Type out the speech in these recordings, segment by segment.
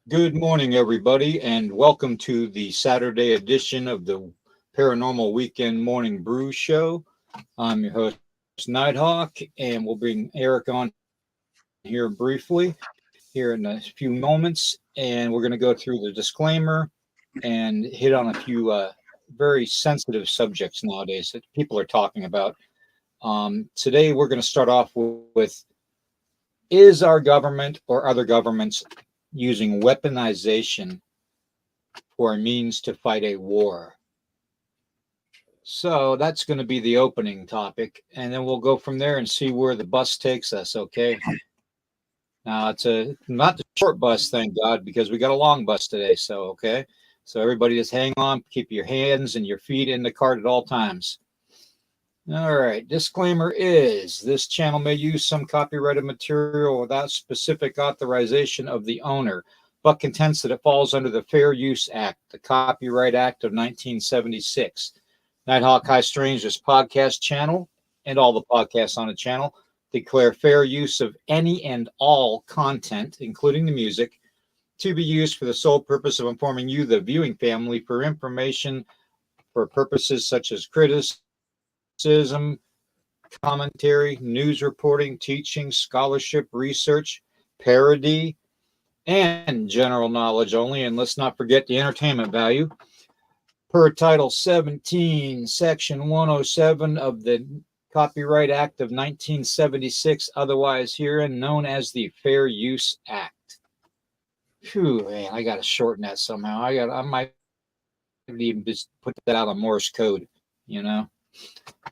Good morning, everybody, and welcome to the Saturday edition of the Paranormal Weekend Morning Brew Show. I'm your host, Nighthawk, and we'll bring Eric on here briefly here in a few moments. And we're going to go through the disclaimer and hit on a few very sensitive subjects nowadays that people are talking about. Today, we're going to start off with is our government or other governments using weaponization for a means to fight a war? So that's going to be the opening topic, and then we'll go from there and see where the bus takes us. Okay. Now it's not the short bus, thank God, because we got a long bus today. So okay. So everybody just hang on, keep your hands and your feet in the cart at all times. All right. Disclaimer is this channel may use some copyrighted material without specific authorization of the owner, but contends that it falls under the Fair Use Act, the Copyright Act of 1976. Nighthawk High Stranger's podcast channel and all the podcasts on the channel declare fair use of any and all content, including the music, to be used for the sole purpose of informing you, the viewing family, for information for purposes such as criticism, commentary, news reporting, teaching, scholarship, research, parody, and general knowledge only. And let's not forget the entertainment value. Per Title 17, Section 107 of the Copyright Act of 1976, otherwise herein known as the Fair Use Act. Phew, man, I got to shorten that somehow. I might even just put that out on Morse code, you know.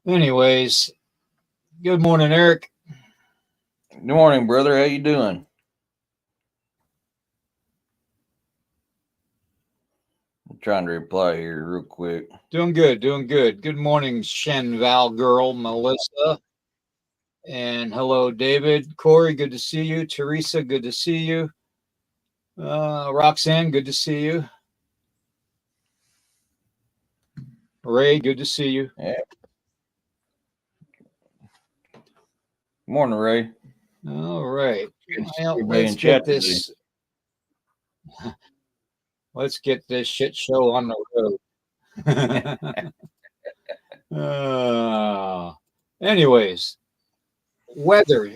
Anyways, good morning, Eric. Good morning, brother. How you doing? I'm trying to reply here real quick. Doing good, doing good. Good morning, Shen Val girl, Melissa. And hello, David. Corey, good to see you. Teresa, good to see you. Roxanne, good to see you. Ray, good to see you. Yeah. Morning, Ray. All right. Well, Everybody in chat today. Let's get this shit show on the road. Anyways, weather.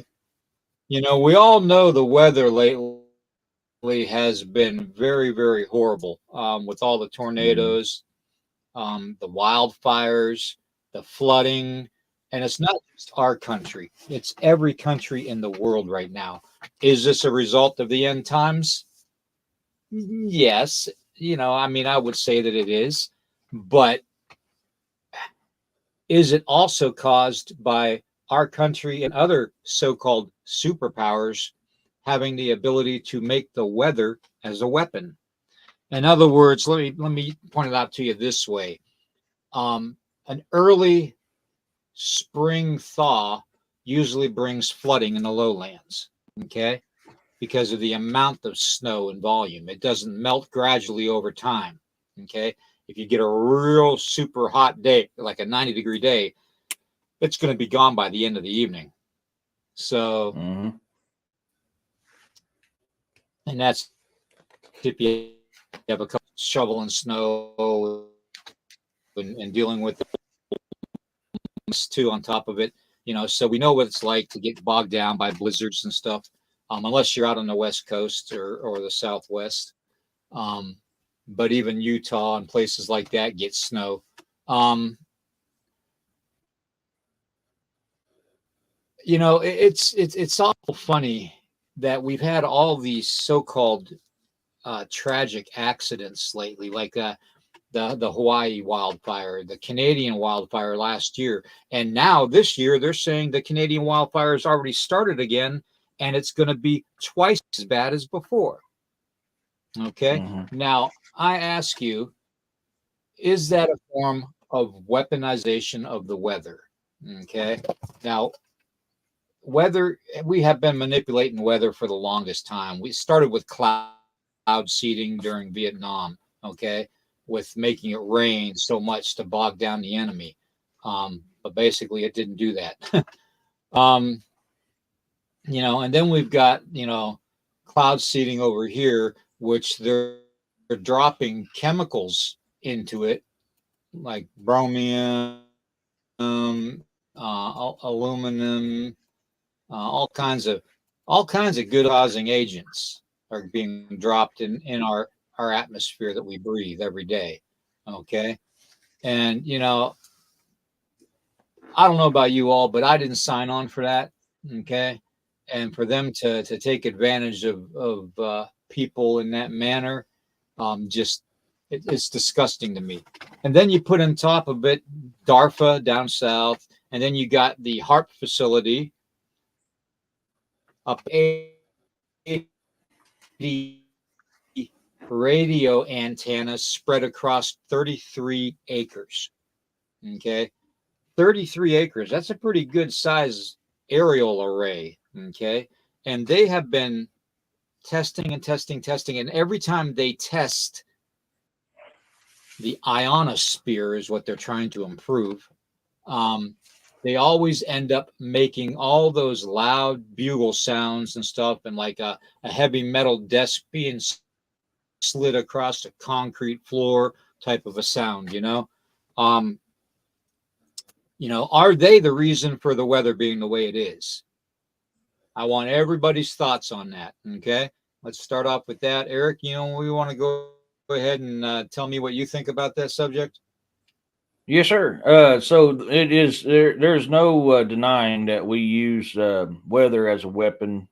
You know, we all know the weather lately has been very, very horrible with all the tornadoes, the wildfires, the flooding. And it's not just our country, it's every country in the world right now. Is this a result of the end times? Yes. You know, I mean, I would say that it is. But is it also caused by our country and other so-called superpowers having the ability to make the weather as a weapon? In other words, let me point it out to you this way. An early spring thaw usually brings flooding in the lowlands, okay? Because of the amount of snow and volume. It doesn't melt gradually over time, okay? If you get a real super hot day, like a 90-degree day, it's going to be gone by the end of the evening. So, and that's if you have a couple shoveling snow and dealing with the too on top of it, you know, so we know what it's like to get bogged down by blizzards and stuff, unless you're out on the West Coast or the Southwest. But even Utah and places like that get snow. You know, it's awful funny that we've had all these so-called tragic accidents lately, like the Hawaii wildfire, the Canadian wildfire last year, and now this year they're saying the Canadian wildfire has already started again, and it's going to be twice as bad as before. Okay, now I ask you, is that a form of weaponization of the weather? Okay, now weather, we have been manipulating weather for the longest time. We started with cloud seeding during Vietnam, okay, with making it rain so much to bog down the enemy. But basically it didn't do that. You know, and then we've got, you know, cloud seeding over here which they're dropping chemicals into it, like bromium, aluminum, all kinds of good causing agents are being dropped in our atmosphere that we breathe every day. Okay. And I don't know about you all, but I didn't sign on for that. Okay. And for them to take advantage of people in that manner, just it's disgusting to me. And then you put on top of it DARPA down south, and then you got the HARP facility up 80 radio antennas spread across 33 acres. Okay. 33 acres. That's a pretty good size aerial array. Okay. And they have been testing and testing, testing. And every time they test, the ionosphere is what they're trying to improve. They always end up making all those loud bugle sounds and stuff, and like a heavy metal desk being slid across a concrete floor type of a sound, are they the reason for the weather being the way it is? I want everybody's thoughts on that. Okay. Let's start off with that. Eric, we want to go ahead and tell me what you think about that subject. Yes, sir. So it is there's no denying that we use weather as a weapon.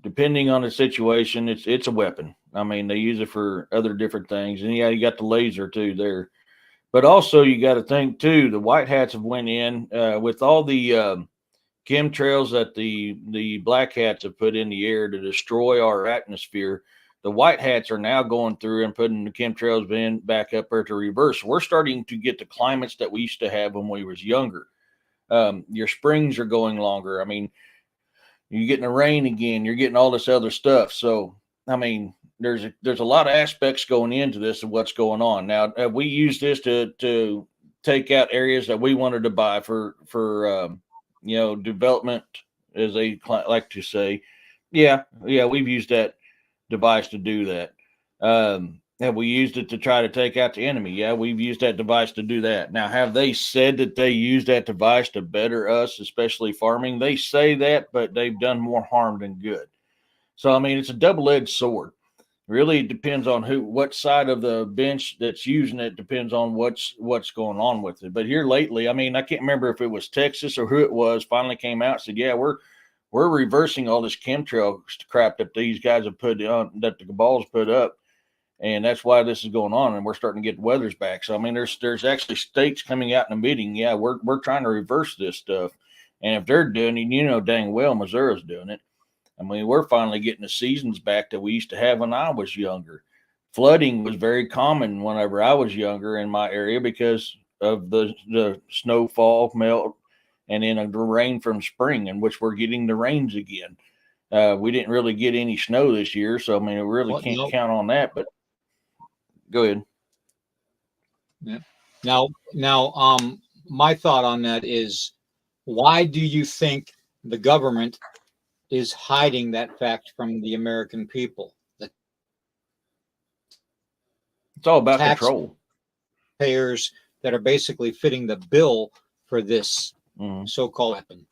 Depending on the situation, it's a weapon. I mean, they use it for other different things, and yeah, you got the laser too there. But also, you got to think too. The white hats have went in with all the chemtrails that the black hats have put in the air to destroy our atmosphere. The white hats are now going through and putting the chemtrails in back up there to reverse. We're starting to get the climates that we used to have when we was younger. Your springs are going longer. I mean, you're getting the rain again. You're getting all this other stuff. So, I mean, there's a lot of aspects going into this of what's going on. Now, we use this to take out areas that we wanted to buy for development, as they like to say. Yeah, we've used that device to do that. Have we used it to try to take out the enemy? Yeah, we've used that device to do that. Now, have they said that they use that device to better us, especially farming? They say that, but they've done more harm than good. So, I mean, it's a double-edged sword. Really, it depends on what side of the bench that's using it depends on what's going on with it. But here lately, I mean, I can't remember if it was Texas or who it was finally came out and said, yeah, we're reversing all this chemtrail crap that these guys have put on, that the cabals put up. And that's why this is going on, and we're starting to get the weathers back. So I mean, there's actually states coming out in a meeting. Yeah, we're trying to reverse this stuff, and if they're doing it, dang well Missouri's doing it. I mean, we're finally getting the seasons back that we used to have when I was younger. Flooding was very common whenever I was younger in my area because of the snowfall melt and then the rain from spring, in which we're getting the rains again. We didn't really get any snow this year, so I mean, we really can't count on that. But go ahead. Yeah. Now, my thought on that is, why do you think the government is hiding that fact from the American people? It's all about control. Payers that are basically fitting the bill for this so-called weapon,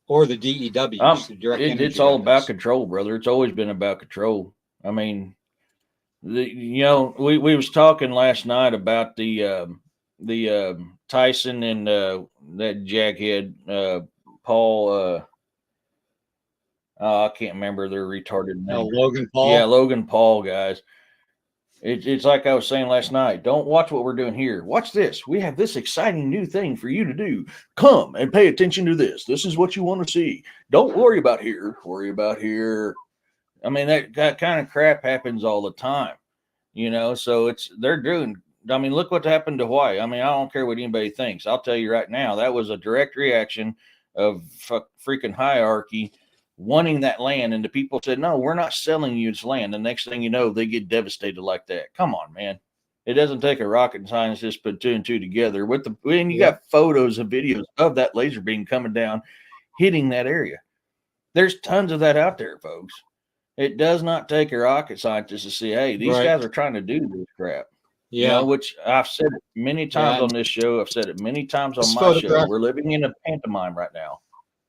or the DEW. It's all about control, brother. It's always been about control. I mean, we was talking last night about the Tyson and that jackhead Paul. I can't remember their retarded name. No, Logan Paul. Yeah, Logan Paul, guys. It's like I was saying last night. Don't watch what we're doing here. Watch this. We have this exciting new thing for you to do. Come and pay attention to this. This is what you want to see. Don't worry about here. Worry about here. I mean, that kind of crap happens all the time, so they're doing. I mean, look what happened to Hawaii. I mean, I don't care what anybody thinks. I'll tell you right now, that was a direct reaction of freaking hierarchy wanting that land, and the people said, no, we're not selling you this land. The next thing you know, they get devastated like that. Come on, man. It doesn't take a rocket scientist to put two and two together. When you got photos and videos of that laser beam coming down, hitting that area. There's tons of that out there, folks. It does not take a rocket scientist to see, hey, these Right. guys are trying to do this crap. You Yeah. know, which I've said it many times Yeah. on this show. I've said it many times on This my show. photograph. We're living in a pantomime right now.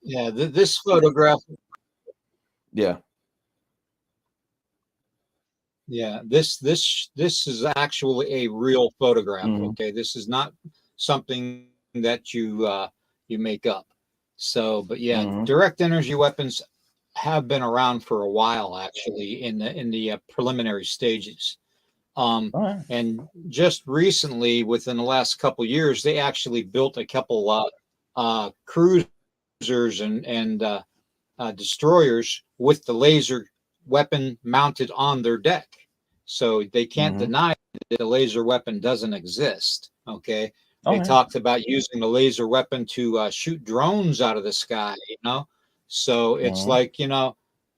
Yeah. This photograph. Yeah. Yeah. This is actually a real photograph. Mhm. Okay. This is not something that you make up. So, but yeah, Mhm. direct energy weapons have been around for a while, actually, in the preliminary stages. All right. And just recently, within the last couple years, they actually built a couple cruisers and destroyers with the laser weapon mounted on their deck. So they can't Mhm. deny that the laser weapon doesn't exist. Okay. Oh, They yeah. talked about using the laser weapon to shoot drones out of the sky, So it's Mhm. like,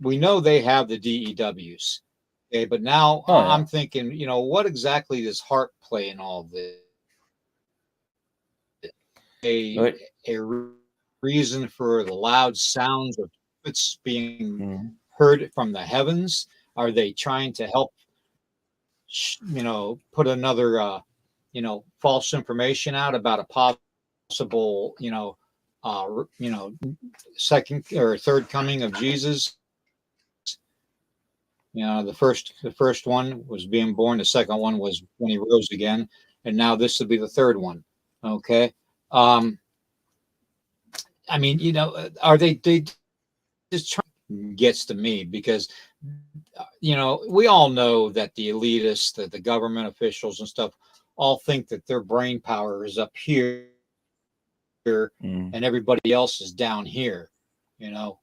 we know they have the DEWs. Okay. But now Oh, yeah. I'm thinking, what exactly does heart play in all this? A, But, a reason for the loud sounds of it's being mhm. heard from the heavens? Are they trying to help, put another, false information out about a possible, second or third coming of Jesus? The first one was being born. The second one was when he rose again, and now this will be the third one. Okay. Um, I mean, are they just trying gets to me because we all know that the elitists, the government officials and stuff all think that their brain power is up here Mhm. and everybody else is down here,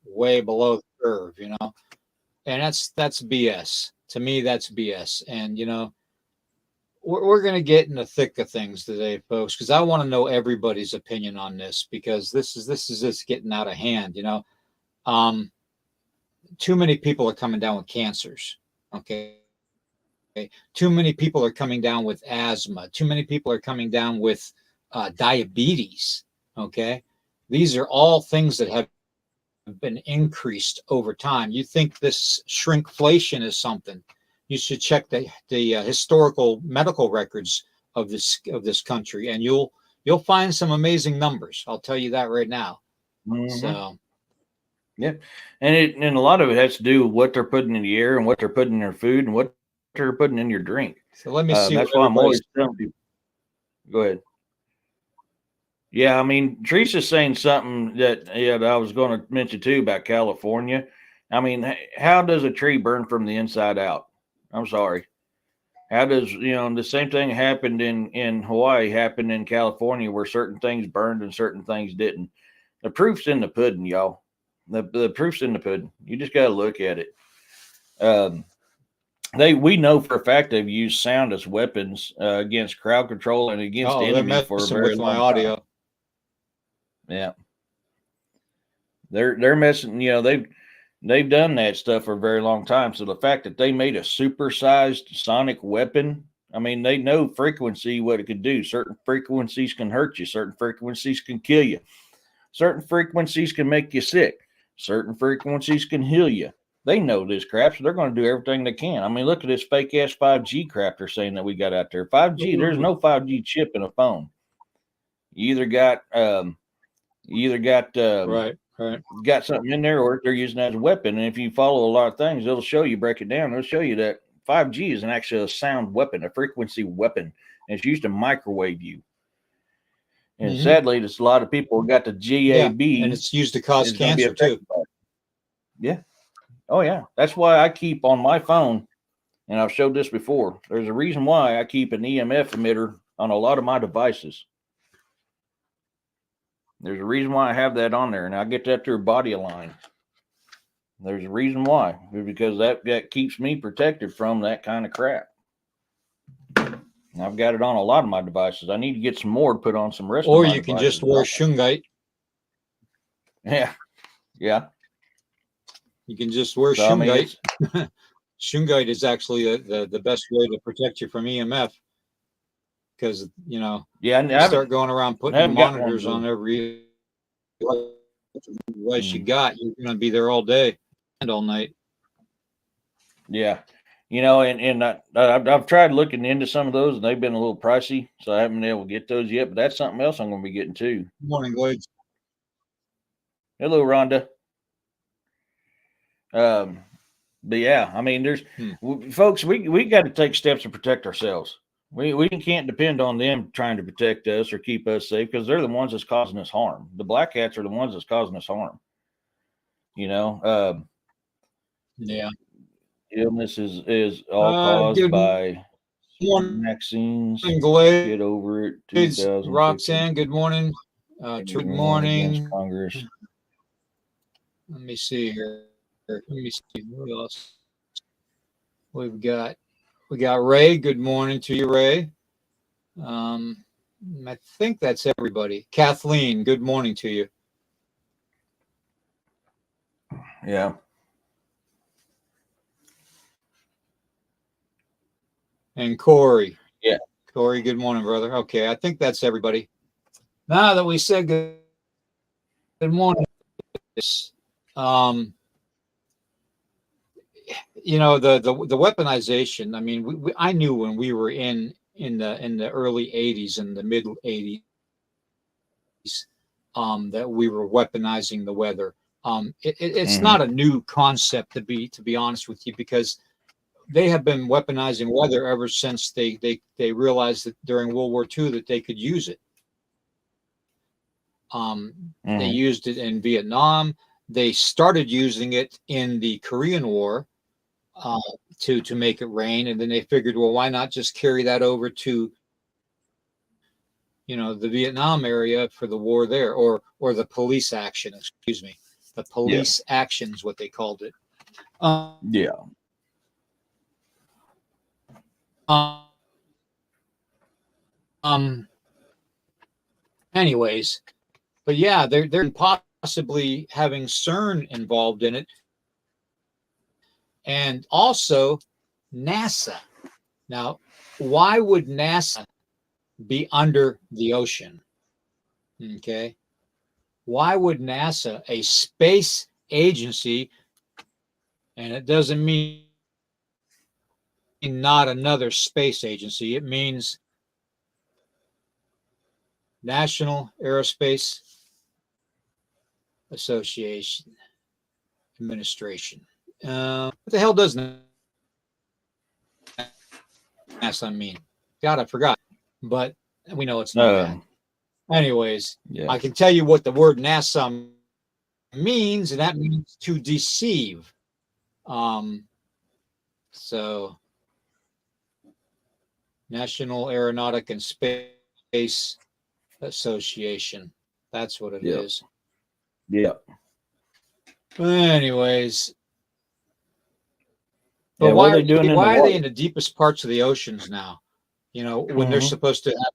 way below the curve, and that's BS. To me, that's BS. And we're going to get in the thick of things today, folks, because I want to know everybody's opinion on this, because this is just getting out of hand. Um, too many people are coming down with cancers. Okay. Too many people are coming down with asthma. Too many people are coming down with diabetes. Okay. These are all things that have been increased over time. You think this shrinkflation is something? You should check the historical medical records of this country, and you'll find some amazing numbers. I'll tell you that right now. Mhm. So Yeah, and a lot of it has to do with what they're putting in the air and what they're putting in their food and what they're putting in your drink. let me see what That's why I'm everybody's. always telling people. Go ahead. Yeah, I mean, Teresa's saying something that that I was going to mention too about California. I mean, how does a tree burn from the inside out? I'm sorry. How does the same thing happened in Hawaii happened in California where certain things burned and certain things didn't? The proof's in the pudding, y'all. The proof's in the pudding. You just got to look at it. Um, we know for a fact they've used sound as weapons against crowd control and against Oh, they're enemies for a messing very with my long time. audio. Yeah, they're messing. They've done that stuff for a very long time. So the fact that they made a supersized sonic weapon, I mean, they know frequency what it could do. Certain frequencies can hurt you. Certain frequencies can kill you. Certain frequencies can make you sick. Certain frequencies can heal you. They know this crap, so they're going to do everything they can. I mean, look at this fake ass 5G crap they're saying that we got out there. 5G, there's no 5G chip in a phone. You either got Right, right. got something in there or they're using it as a weapon. And if you follow a lot of things, it'll show you, break it down. It'll show you that 5G is actually a sound weapon, a frequency weapon. And it's used to microwave you. And Hmm. sadly, there's a lot of people who got the Yeah, and GAB it's used to cause is going to be cancer too. affected by it. Yeah. Oh, yeah. That's why I keep on my phone, and I've showed this before. There's a reason why I keep an EMF emitter on a lot of my devices. There's a reason why I have that on there, and I get that through body align. There's a reason why, because that keeps me protected from that kind of crap. I've got it on a lot of my devices. I need to get some more to put on some rest of Or my you can devices. just wear shungite. Yeah, yeah. You can just wear So I mean, shungite. Shungite is actually the best way to protect you from EMF, because yeah. you start going around I putting haven't got one. monitors on every device you Mm. got, you're going to be there all day and all night. Yeah. I've tried looking into some of those, and they've been a little pricey, so I haven't been able to get those yet. But that's something else I'm going to be getting too. Good morning, Glades. Hello, Rhonda. But yeah, I mean, folks, we got to take steps to protect ourselves. We can't depend on them trying to protect us or keep us safe, because they're the ones that's causing us harm. The black hats are the ones that's causing us harm. Yeah. Illness is all caused Good by morning, vaccines. Glades. Get over it. 2015. Roxanne, good morning. Good morning. Against Congress. Let me see here. Let me see what else we've got. We got Ray. Good morning to you, Ray. I think that's everybody. Kathleen, good morning to you. Yeah. And Corey. Yeah. Corey, good morning, brother. Okay, I think that's everybody. Now that we said good morning, the weaponization. I mean, I knew when we were in the early '80s and the mid '80s that we were weaponizing the weather. It's not a new concept, to be honest with you, because they have been weaponizing weather ever since they realized that during World War II that they could use it. They used it in Vietnam. They started using it in the Korean War to make it rain, and then they figured, well, why not just carry that over to the Vietnam area for the war there, or the police action. Excuse me, the police actions, what they called it. Anyways, but yeah, they're possibly having CERN involved in it, and also NASA. Now, why would NASA be under the ocean? Okay. Why would NASA, a space agency, and it doesn't mean not another space agency, it means National Aerospace Association Administration. What the hell does NASA mean? God, I forgot. But we know it's not that. Anyways, I can tell you what the word NASA means, and that means to deceive. So National Aeronautic and Space Association. That's what it is. Yeah. Anyways, but why are they doing? Why are they in the deepest parts of the oceans now? When they're supposed to have.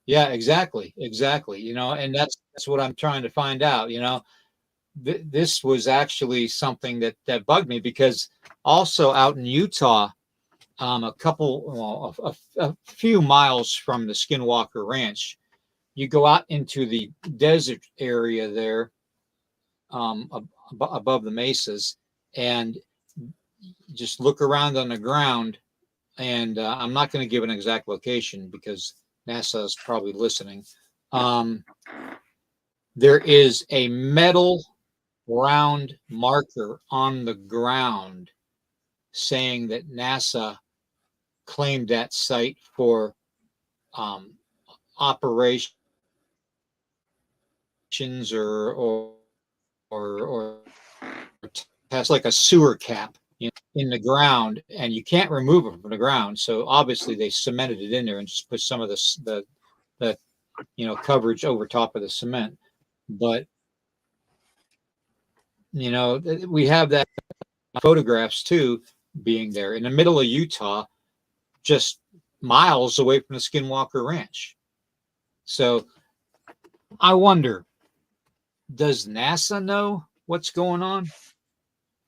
Yeah, exactly. And that's what I'm trying to find out. This was actually something that bugged me, because also out in Utah, a few miles from the Skinwalker Ranch, you go out into the desert area there, above the mesas, and just look around on the ground. And I'm not going to give an exact location because NASA is probably listening. There is a metal round marker on the ground saying that NASA claimed that site for operations or tests, like a sewer cap in the ground, and you can't remove it from the ground. So obviously they cemented it in there and just put some of the coverage over top of the cement. But we have that photographs too, being there in the middle of Utah, just miles away from the Skinwalker Ranch. So I wonder, does NASA know what's going on?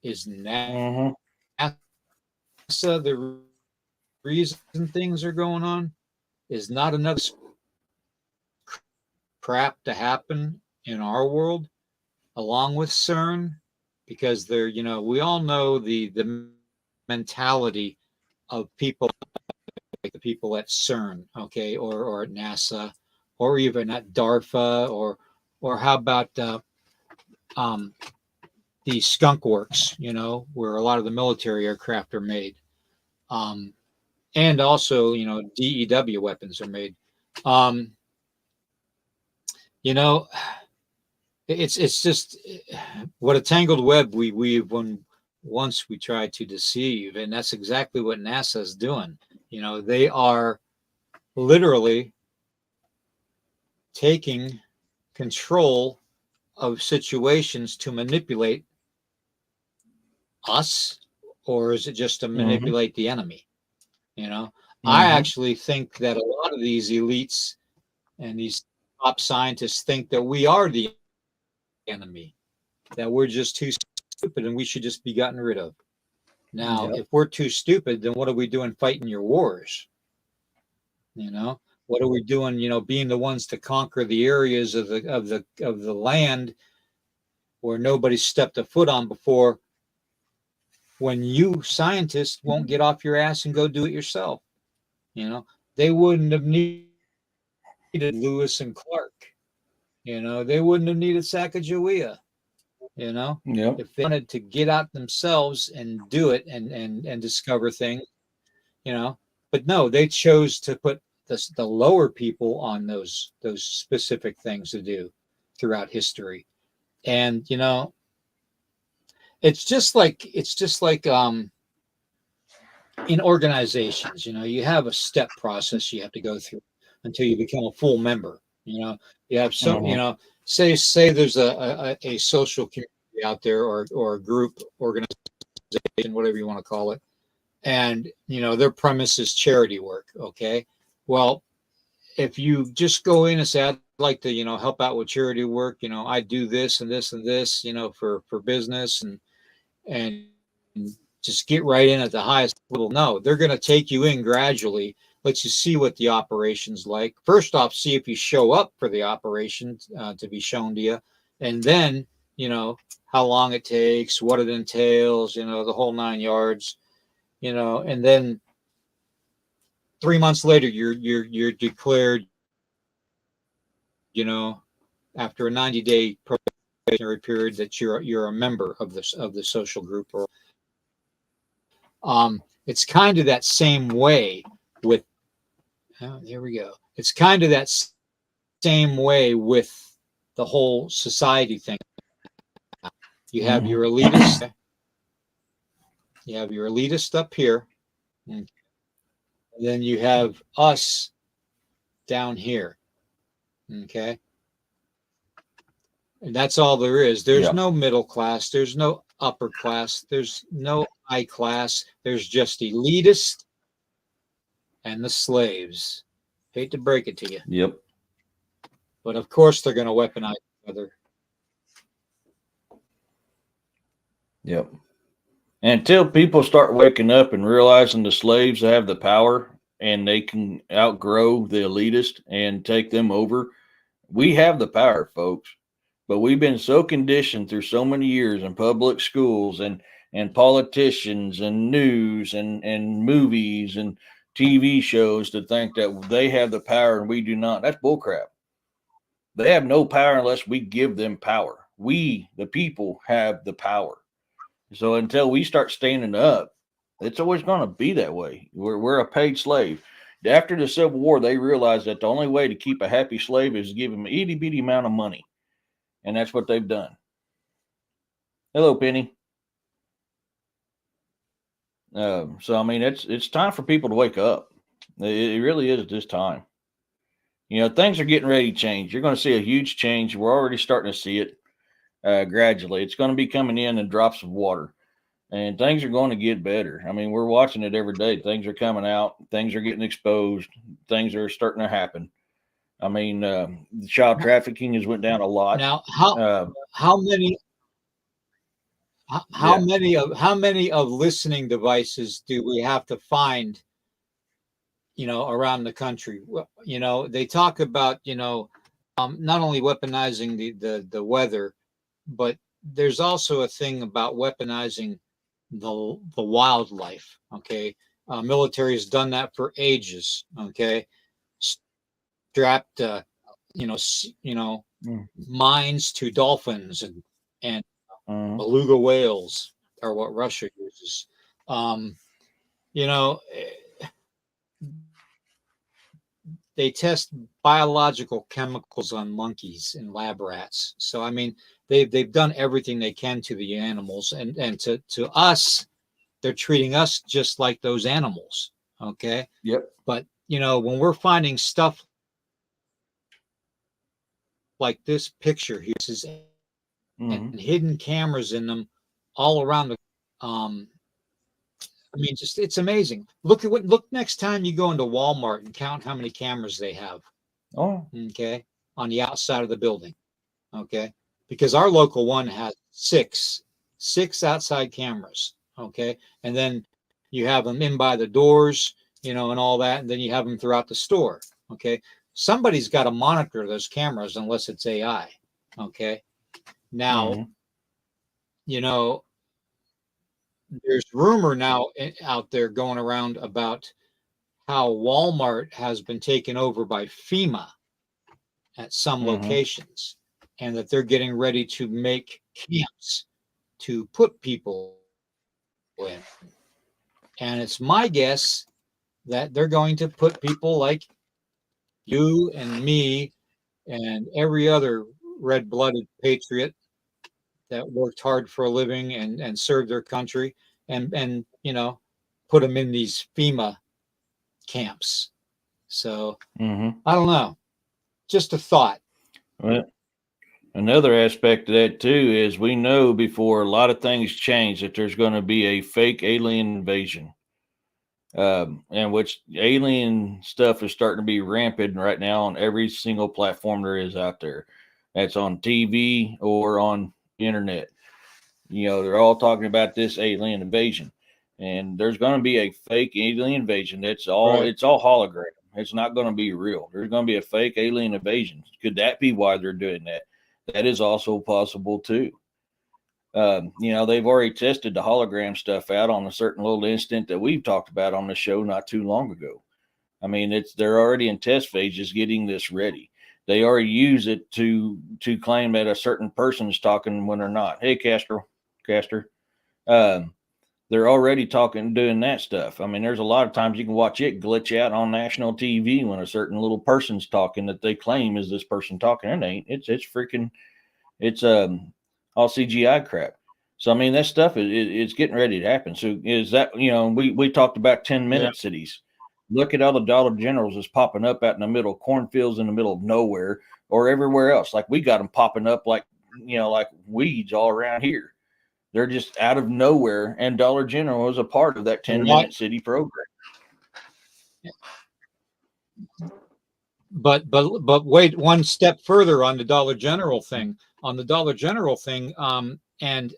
Is NASA the reason things are going on? Is not another crap to happen in our world along with CERN? Because we all know the mentality of people, like the people at CERN, okay, or at NASA, or even at DARPA, or how about um, the skunk works, where a lot of the military aircraft are made. And also, DEW weapons are made. Um, you know, it's just what a tangled web we weave when once we try to deceive, and that's exactly what NASA's doing. They are literally taking control of situations to manipulate us, or is it just to manipulate the enemy? I actually think that a lot of these elites and these top scientists think that we are the enemy, that we're just too stupid and we should just be gotten rid of. Now, if we're too stupid, then what are we doing fighting your wars? What are we doing, being the ones to conquer the areas of the land where nobody stepped a foot on before, when you scientists won't get off your ass and go do it yourself? They wouldn't have needed Lewis and Clark. They wouldn't have needed Sacagawea. If they wanted to get out themselves and do it and discover things, but no, they chose to put the lower people on those specific things to do throughout history. And it's just like in organizations, you have a step process you have to go through until you become a full member. You have some, say there's a social community out there, or a group, organization, whatever you want to call it, and their premise is charity work. Okay, well, if you just go in and say, I'd like to help out with charity work, I do this and this and this, for business, and just get right in at the highest level. No, they're going to take you in gradually, let you see what the operation's like. First off, see if you show up for the operation to be shown to you, and then how long it takes, what it entails, the whole 9 yards, and then 3 months later, you're declared, after a 90-day probationary period, that you're a member of the social group. Or it's kind of that same way with. Here we go. It's kind of that same way with the whole society thing. You have your elitists. You have your elitist up here. And then you have us down here. Okay. And that's all there is. There's no middle class. There's no upper class. There's no high class. There's just elitist and the slaves. Hate to break it to you. Yep. But of course they're going to weaponize each other. Yep. And until people start waking up and realizing the slaves have the power and they can outgrow the elitist and take them over, we have the power, folks. But we've been so conditioned through so many years in public schools and politicians and news and movies and TV shows to think that they have the power and we do not. That's bullcrap. They have no power unless we give them power. We, the people, have the power. So until we start standing up, it's always going to be that way. We're a paid slave. After the Civil War, they realized that the only way to keep a happy slave is to give him an itty bitty amount of money. And that's what they've done. Hello, Penny. So, I mean, it's time for people to wake up. It really is this time. Things are getting ready to change. You're going to see a huge change. We're already starting to see it gradually. It's going to be coming in drops of water. And things are going to get better. I mean, we're watching it every day. Things are coming out. Things are getting exposed. Things are starting to happen. I mean, child trafficking has went down a lot. Now, how many of listening devices do we have to find, around the country? They talk about, not only weaponizing the weather, but there's also a thing about weaponizing the wildlife. Okay, military has done that for ages. Okay, strapped mines to dolphins and beluga whales are what Russia uses. You know, they test biological chemicals on monkeys and lab rats. So I mean, they've done everything they can to the animals, and to us, they're treating us just like those animals. Okay. Yep. But when we're finding stuff like this picture here, and hidden cameras in them all around the I mean, just it's amazing. Look next time you go into Walmart and count how many cameras they have. Oh, okay, on the outside of the building. Okay, because our local one has six outside cameras. Okay, and then you have them in by the doors, and all that, and then you have them throughout the store. Okay, somebody's got to monitor those cameras unless it's AI. Okay, now, there's rumor now out there going around about how Walmart has been taken over by FEMA at some locations, and that they're getting ready to make camps to put people in. And it's my guess that they're going to put people like you and me and every other red-blooded patriot that worked hard for a living and served their country, and put them in these FEMA camps. So I don't know. Just a thought. Well, another aspect of that too is we know before a lot of things change that there's going to be a fake alien invasion, and which alien stuff is starting to be rampant right now on every single platform there is out there. That's on TV or on internet. They're all talking about this alien invasion, and there's going to be a fake alien invasion. That's all. Right. It's all hologram. It's not going to be real. There's going to be a fake alien invasion. Could that be why they're doing that? That is also possible too. They've already tested the hologram stuff out on a certain little instant that we've talked about on the show not too long ago. I mean, they're already in test phases getting this ready. They already use it to claim that a certain person is talking when they're not. Hey, Caster. They're already doing that stuff. I mean, there's a lot of times you can watch it glitch out on national TV when a certain little person's talking that they claim is this person talking. It ain't. It's all CGI crap. So I mean, that stuff it's getting ready to happen. So is that we talked about 10-minute cities. Look at all the Dollar Generals is popping up out in the middle, cornfields in the middle of nowhere, or everywhere else. Like we got them popping up like weeds all around here. They're just out of nowhere, and Dollar General is a part of that 10-minute city program. But wait one step further on the Dollar General thing. And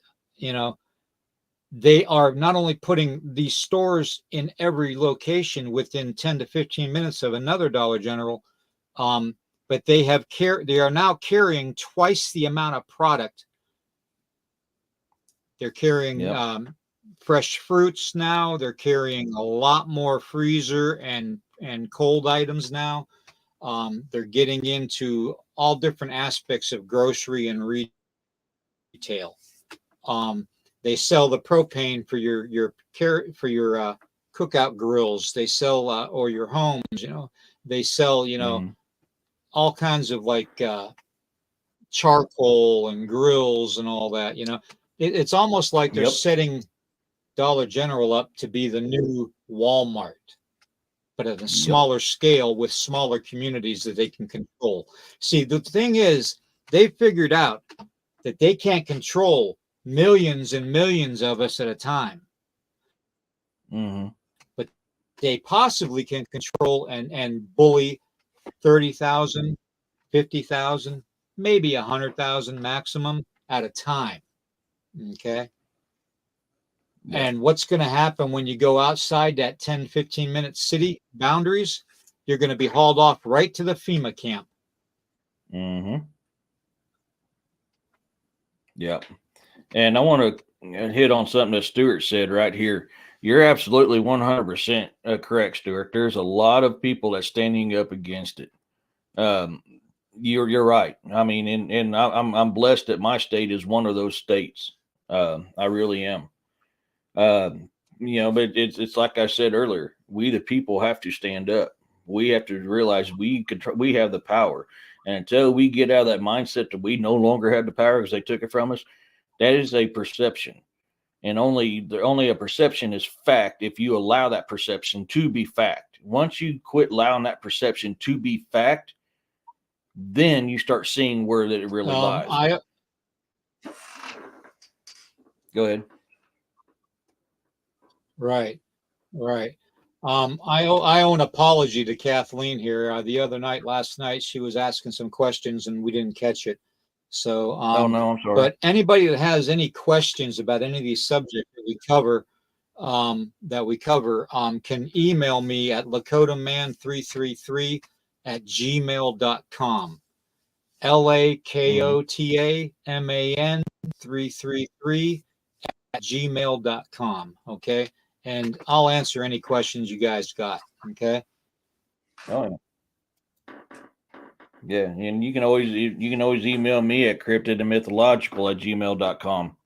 they are not only putting these stores in every location within 10 to 15 minutes of another Dollar General, but they are now carrying twice the amount of product. They're carrying fresh fruits now. They're carrying a lot more freezer and cold items now. They're getting into all different aspects of grocery and retail. They sell the propane for your cookout grills. They sell or your homes. They sell all kinds of like charcoal and grills and all that. It's almost like they're setting Dollar General up to be the new Walmart, but at a smaller scale with smaller communities that they can control. See, the thing is, they figured out that they can't control millions and millions of us at a time. But they possibly can control and bully 30,000, 50,000, maybe 100,000 maximum at a time. Okay. And what's going to happen when you go outside that 10, 15-minute city boundaries? You're going to be hauled off right to the FEMA camp. Yeah. And I want to hit on something that Stuart said right here. You're absolutely 100% correct, Stuart. There's a lot of people that's standing up against it. Um, you're right. I mean, and I'm blessed that my state is one of those states. I really am. But it's like I said earlier. We the people have to stand up. We have to realize we have the power, and until we get out of that mindset that we no longer have the power because they took it from us, that is a perception, and only a perception is fact if you allow that perception to be fact. Once you quit allowing that perception to be fact, then you start seeing where that it really lies. Go ahead. Right. I owe an apology to Kathleen here. The other night, last night, she was asking some questions and we didn't catch it. So, Oh no, I'm sorry. But anybody that has any questions about any of these subjects that we cover, can email me at lakotaman333@gmail.com. LAKOTAMAN 333@gmail.com. Okay. And I'll answer any questions you guys got. Okay. Oh yeah, and you can always email me at cryptidandmythological@gmail.com.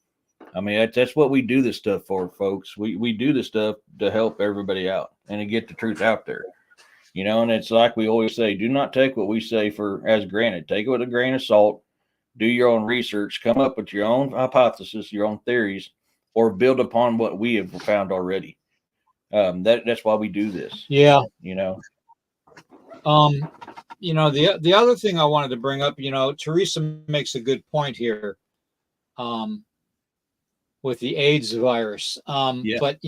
I mean, that's what we do this stuff for, folks. We do this stuff to help everybody out and to get the truth out there. And it's like we always say, do not take what we say for as granted. Take it with a grain of salt. Do your own research. Come up with your own hypothesis, your own theories, or build upon what we have found already. That's why we do this. Yeah. The other thing I wanted to bring up, Teresa makes a good point here, with the AIDS virus. But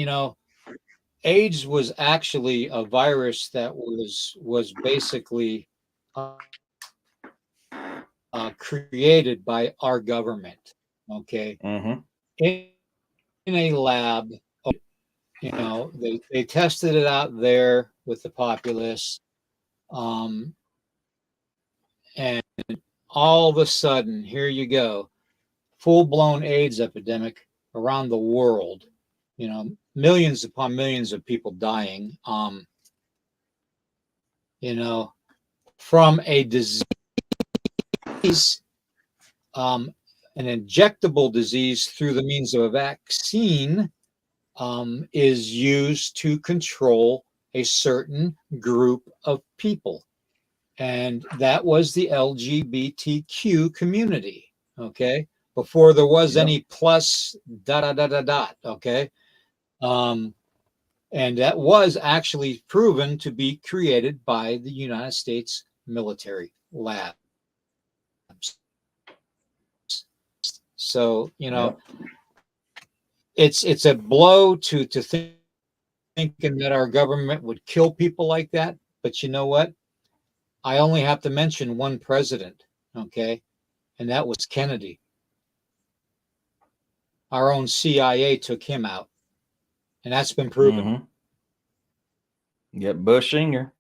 AIDS was actually a virus that was basically created by our government. Okay. Mm-hmm. In a lab, they tested it out there with the populace. And all of a sudden, here you go, full-blown AIDS epidemic around the world. Millions upon millions of people dying. From a disease, an injectable disease through the means of a vaccine, is used to control a certain group of people. And that was the LGBTQ community, okay? Before there was any plus ... okay? And that was actually proven to be created by the United States military labs. So, it's a blow to thinking that our government would kill people like that. But you know what? I only have to mention one president, okay? And that was Kennedy. Our own CIA took him out. And that's been proven. Mm-hmm. Yep, Bush Sr.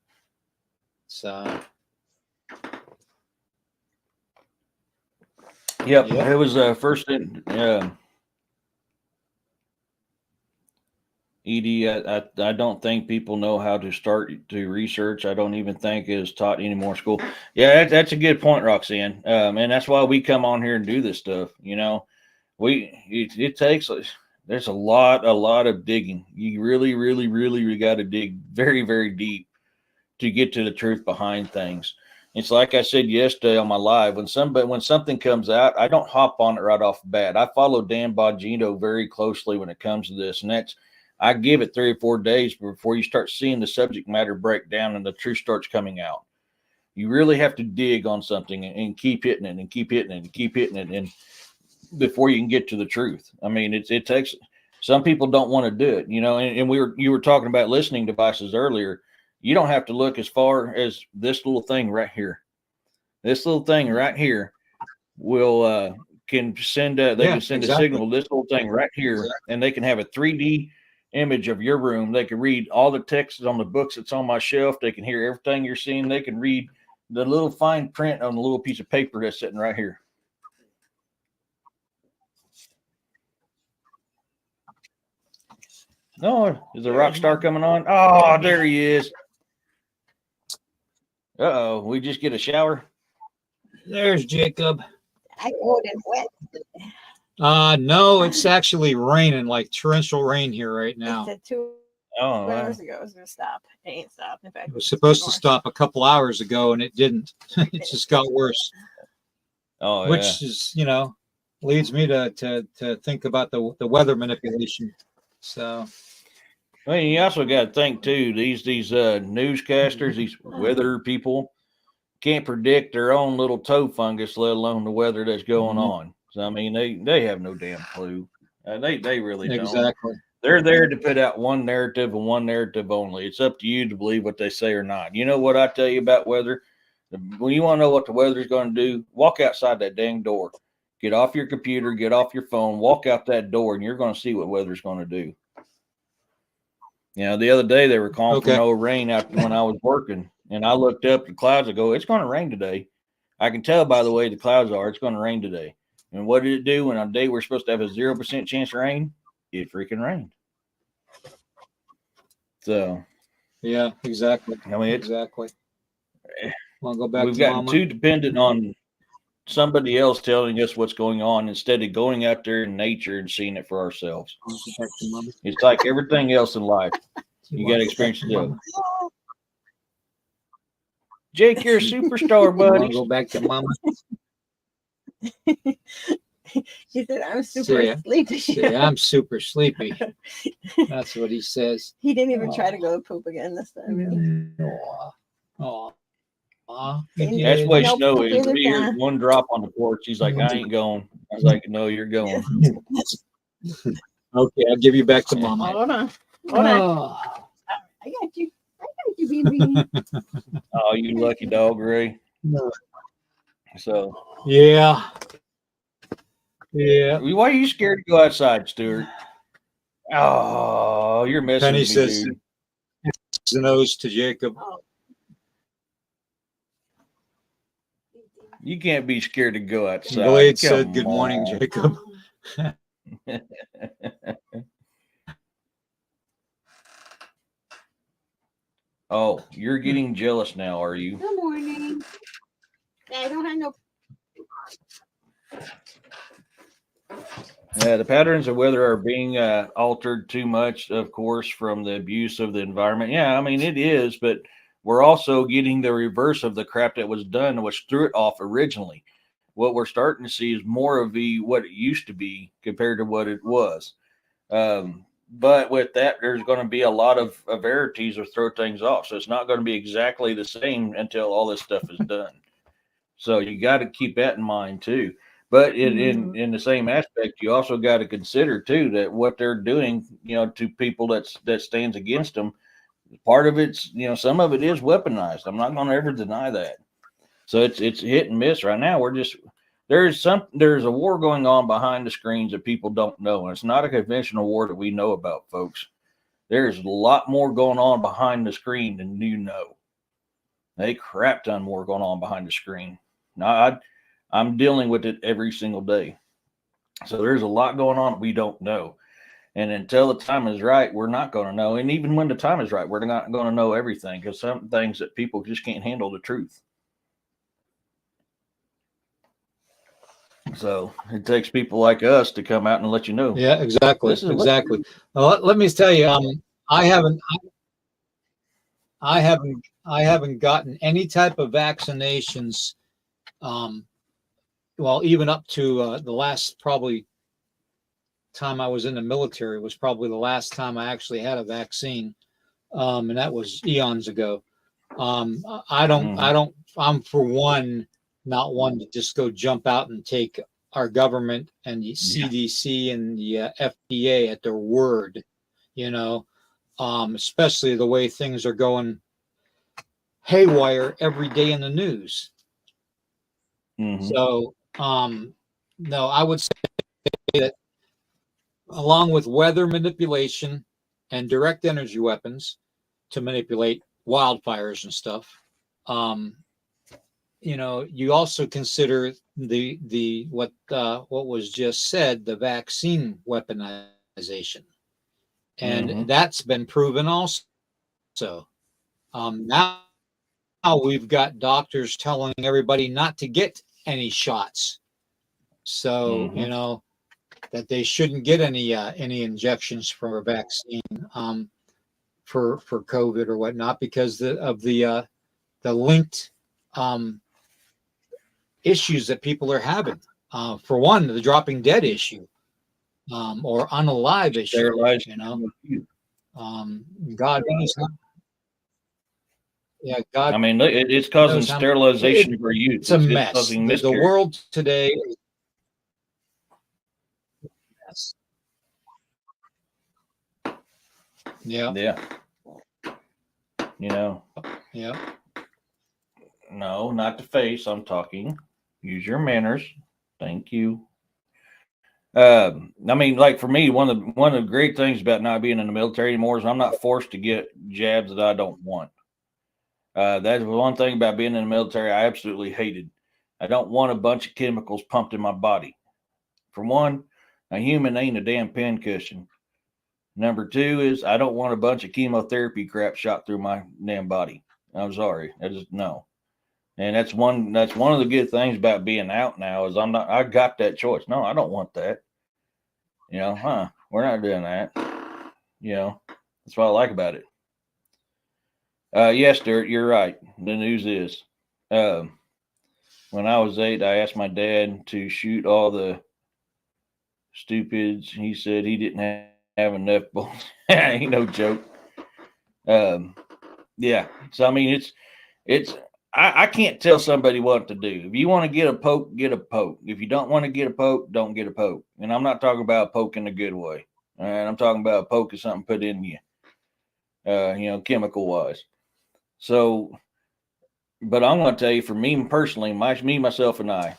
So. Yep. It was first in Edie. I don't think people know how to start to research. I don't even think it is taught anymore in school. Yeah, that's a good point, Roxanne. And that's why we come on here and do this stuff. It takes. There's a lot of digging. You really, really, really got to dig very, very deep to get to the truth behind things. It's like I said yesterday on my live, when something comes out, I don't hop on it right off the bat. I follow Dan Bongino very closely when it comes to this, and I give it 3 or 4 days before you start seeing the subject matter break down and the truth starts coming out. You really have to dig on something and keep hitting it and keep hitting it and keep hitting it, and before you can get to the truth. I mean, it takes. Some people don't want to do it, and you were talking about listening devices earlier. You don't have to look as far as this little thing right here. This little thing right here will can send a signal. This little thing right here, and they can have a 3D image of your room. They can read all the text on the books that's on my shelf. They can hear everything you're seeing. They can read the little fine print on the little piece of paper that's sitting right here. No, is the rock star coming on? Oh, there he is. Uh-oh, we just get a shower. There's Jacob. I cold and wet. No, it's actually raining, like torrential rain here right It now. said 2 Oh, wow. hours ago it was going to stop. It ain't stopped. In fact, It was supposed to stop a couple hours ago, and it didn't. It just got worse, Oh, which yeah. is, leads me to think about the weather manipulation. So, Well, you also got to think too. These newscasters, these weather people, can't predict their own little toe fungus, let alone the weather that's going on. So I mean, they have no damn clue. They really don't. exactly. They're there to put out one narrative and one narrative only. It's up to you to believe what they say or not. You know what I tell you about weather? When you want to know what the weather's going to do, walk outside that dang door. Get off your computer, get off your phone, walk out that door, and you're going to see what weather's going to do. The other day they were calling for no rain out when I was working, and I looked up the clouds. I go, it's going to rain today. I can tell by the way the clouds are, it's going to rain today. And what did it do when on a day we're supposed to have a 0% chance of rain? It freaking rained. So, Yeah, exactly. I mean, exactly. I'll go back. We've gotten too dependent on somebody else telling us what's going on instead of going out there in nature and seeing it for ourselves. It's like everything else in life. You got to experience it. Jake, you're a superstar, buddy. Go back to mama. He said, I'm super sleepy. I'm super sleepy. That's what he says. He didn't even try to go to poop again this time. That's what Snow is. He hears one drop on the porch. He's like, I ain't going. I was like, no, you're going. Okay, I'll give you back to mama. Hold on. I got you. baby. Oh, you lucky dog, Ray. No. So yeah. Why are you scared to go outside, Stuart? Oh, you're missing Penny me, says dude. The nose to Jacob. You can't be scared to go outside. Glade said, "Good morning, Jacob." Oh, you're getting jealous now, are you? Good morning. I don't have no. Yeah, the patterns of weather are being altered too much, of course, from the abuse of the environment. Yeah, I mean, it is, but we're also getting the reverse of the crap that was done, which threw it off originally. What we're starting to see is more of what it used to be compared to what it was. But with that, there's going to be a lot of verities or throw things off. So it's not going to be exactly the same until all this stuff is done. So you got to keep that in mind too. But in the same aspect, you also got to consider too that what they're doing, to people that stands against them, part of it's, some of it is weaponized. I'm not going to ever deny that. So it's hit and miss right now. There's a war going on behind the screens that people don't know, and it's not a conventional war that we know about, folks. There's a lot more going on behind the screen than you know. A crap ton more going on behind the screen. Now, I'm dealing with it every single day. So there's a lot going on that we don't know. And until the time is right, we're not going to know. And even when the time is right, we're not going to know everything, because some things that people just can't handle the truth. So it takes people like us to come out and let you know. Yeah, exactly. Exactly. Well, let me tell you, I haven't gotten any type of vaccinations. Well, even up to the last probably time I was in the military was probably the last time I actually had a vaccine, and that was eons ago. I'm for one not one to just go jump out and take our government and the CDC and the FDA at their word, especially the way things are going haywire every day in the news. Mm-hmm. So, no, I would say that along with weather manipulation and direct energy weapons to manipulate wildfires and stuff, you also consider the what was just said, the vaccine weaponization. and that's been proven also. Now we've got doctors telling everybody not to get any shots. So, you know, that they shouldn't get any injections for a vaccine for COVID or whatnot because of the linked issues that people are having. For one, the dropping dead issue or unalive issue. Sterilized. You know, God knows how. Yeah, God. I mean, it's causing sterilization for youth. It's a mess. The world today is a mess. Yeah. Yeah. You know. Yeah. No, not the face. I'm talking. Use your manners. Thank you. I mean, like for me, one of the great things about not being in the military anymore is I'm not forced to get jabs that I don't want. That's one thing about being in the military I absolutely hated. I don't want a bunch of chemicals pumped in my body. For one, a human ain't a damn pincushion. Number two is I don't want a bunch of chemotherapy crap shot through my damn body. I'm sorry. I just no. And that's one of the good things about being out now is I got that choice. No, I don't want that. You know, we're not doing that. You know, that's what I like about it. Yes, Stuart, you're right. The news is, when I was 8, I asked my dad to shoot all the stupids. He said he didn't have enough bullets. Ain't no joke. Yeah. So I mean, I can't tell somebody what to do. If you want to get a poke, get a poke. If you don't want to get a poke, don't get a poke. And I'm not talking about a poke in a good way. And I'm talking about a poke of something put in you, you know, chemical wise. So, but I'm going to tell you, for me personally, myself, and I,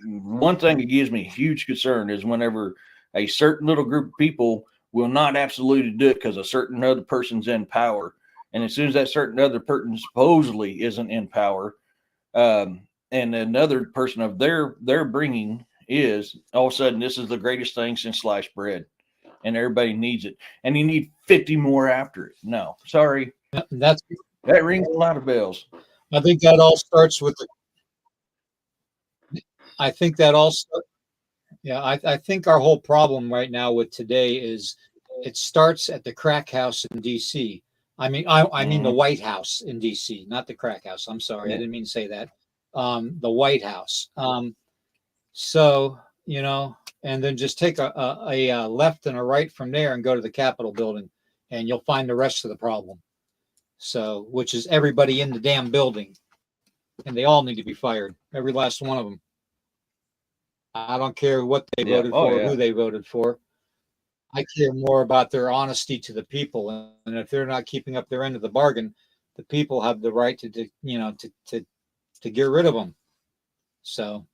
one thing that gives me huge concern is whenever a certain little group of people will not absolutely do it because a certain other person's in power. And as soon as that certain other person supposedly isn't in power, and another person of their bringing is, all of a sudden, this is the greatest thing since sliced bread. And everybody needs it. And you need 50 more after it. No, sorry. That rings a lot of bells. I think that all starts with I think our whole problem right now with today is it starts at the crack house in DC. I mean the White House in DC, not the crack house. I'm sorry. I didn't mean to say that. The White House. So, you know, and then just take a left and a right from there and go to the Capitol building and you'll find the rest of the problem. So, which is everybody in the damn building. And they all need to be fired. Every last one of them. I don't care what they voted for, who they voted for. I care more about their honesty to the people. And if they're not keeping up their end of the bargain, the people have the right to get rid of them. So.